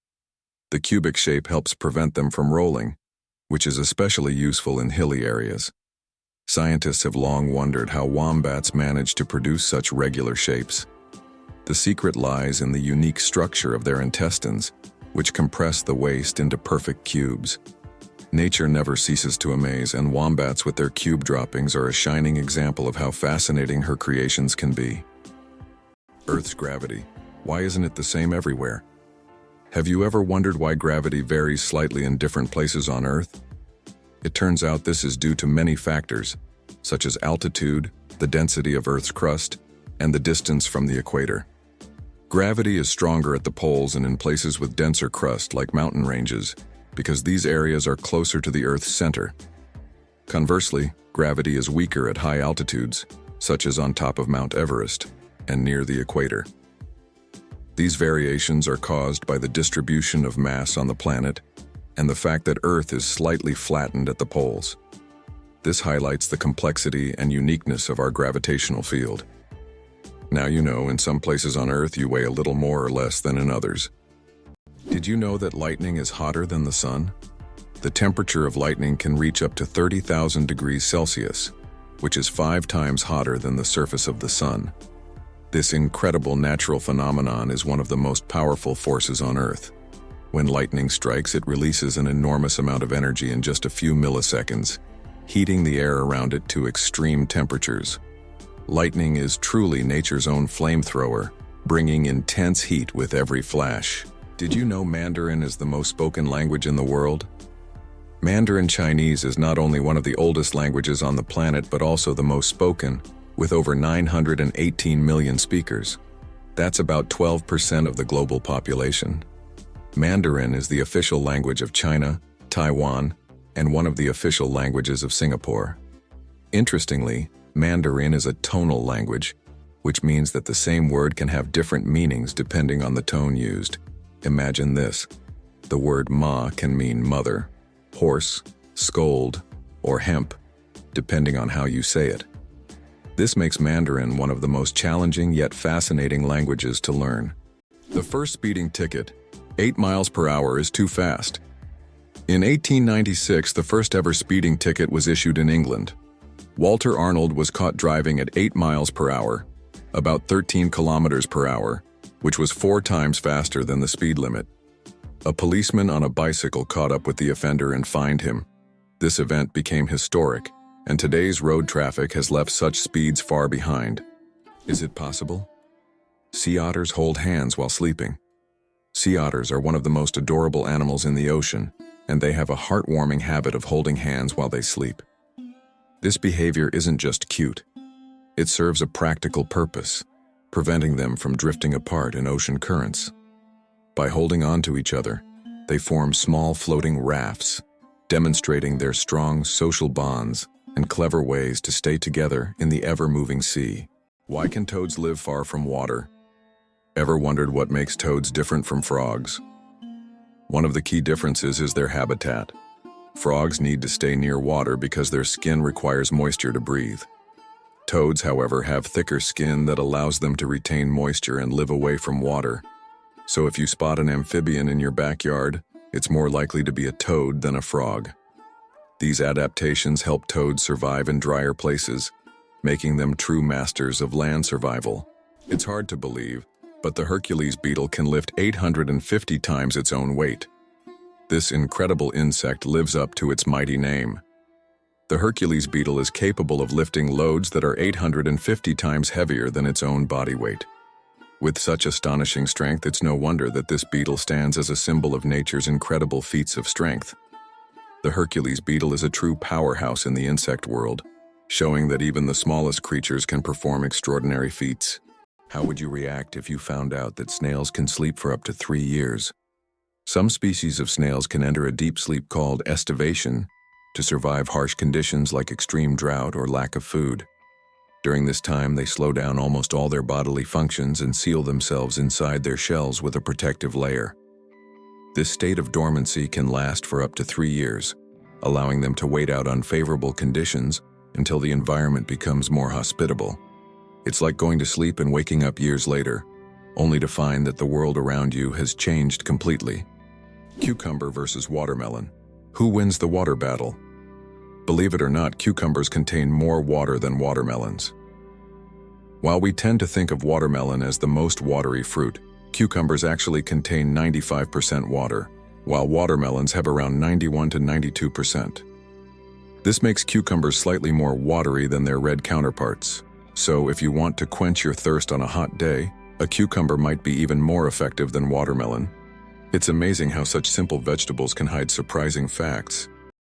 The cubic shape helps prevent them from rolling, which is especially useful in hilly areas. Scientists have long wondered how wombats manage to produce such regular shapes. The secret lies in the unique structure of their intestines, which compress the waste into perfect cubes. Nature never ceases to amaze, and wombats with their cube droppings are a shining example of how fascinating her creations can be. Earth's gravity. Why isn't it the same everywhere? Have you ever wondered why gravity varies slightly in different places on Earth? It turns out this is due to many factors, such as altitude, the density of Earth's crust, and the distance from the equator. Gravity is stronger at the poles and in places with denser crust like mountain ranges, because these areas are closer to the Earth's center. Conversely, gravity is weaker at high altitudes, such as on top of Mount Everest and near the equator. These variations are caused by the distribution of mass on the planet and the fact that Earth is slightly flattened at the poles. This highlights the complexity and uniqueness of our gravitational field. Now you know, in some places on Earth you weigh a little more or less than in others. Did you know that lightning is hotter than the sun? The temperature of lightning can reach up to 30,000 degrees Celsius, which is 5 times hotter than the surface of the sun. This incredible natural phenomenon is one of the most powerful forces on Earth. When lightning strikes, it releases an enormous amount of energy in just a few milliseconds, heating the air around it to extreme temperatures. Lightning is truly nature's own flamethrower, bringing intense heat with every flash. Did you know Mandarin is the most spoken language in the world? Mandarin Chinese is not only one of the oldest languages on the planet, but also the most spoken, with over 918 million speakers. That's about 12% of the global population. Mandarin is the official language of China, Taiwan, and one of the official languages of Singapore. Interestingly, Mandarin is a tonal language, which means that the same word can have different meanings depending on the tone used. Imagine this. The word ma can mean mother, horse, scold, or hemp, depending on how you say it. This makes Mandarin one of the most challenging yet fascinating languages to learn. The first speeding ticket, 8 miles per hour, is too fast. In 1896, the first ever speeding ticket was issued in England. Walter Arnold was caught driving at 8 miles per hour, about 13 kilometers per hour, which was 4 times faster than the speed limit. A policeman on a bicycle caught up with the offender and fined him. This event became historic, and today's road traffic has left such speeds far behind. Is it possible? Sea otters hold hands while sleeping. Sea otters are one of the most adorable animals in the ocean, and they have a heartwarming habit of holding hands while they sleep. This behavior isn't just cute. It serves a practical purpose, preventing them from drifting apart in ocean currents. By holding on to each other, they form small floating rafts, demonstrating their strong social bonds and clever ways to stay together in the ever-moving sea. Why can toads live far from water? Ever wondered what makes toads different from frogs? One of the key differences is their habitat. Frogs need to stay near water because their skin requires moisture to breathe. Toads, however, have thicker skin that allows them to retain moisture and live away from water. So if you spot an amphibian in your backyard, it's more likely to be a toad than a frog. These adaptations help toads survive in drier places, making them true masters of land survival. It's hard to believe, but the Hercules beetle can lift 850 times its own weight. This incredible insect lives up to its mighty name. The Hercules beetle is capable of lifting loads that are 850 times heavier than its own body weight. With such astonishing strength, it's no wonder that this beetle stands as a symbol of nature's incredible feats of strength. The Hercules beetle is a true powerhouse in the insect world, showing that even the smallest creatures can perform extraordinary feats. How would you react if you found out that snails can sleep for up to 3 years? Some species of snails can enter a deep sleep called estivation to survive harsh conditions like extreme drought or lack of food. During this time, they slow down almost all their bodily functions and seal themselves inside their shells with a protective layer. This state of dormancy can last for up to 3 years, allowing them to wait out unfavorable conditions until the environment becomes more hospitable. It's like going to sleep and waking up years later, only to find that the world around you has changed completely. Cucumber versus watermelon. Who wins the water battle? Believe it or not, cucumbers contain more water than watermelons. While we tend to think of watermelon as the most watery fruit, cucumbers actually contain 95% water, while watermelons have around 91 to 92%. This makes cucumbers slightly more watery than their red counterparts. So if you want to quench your thirst on a hot day, a cucumber might be even more effective than watermelon. It's amazing how such simple vegetables can hide surprising facts.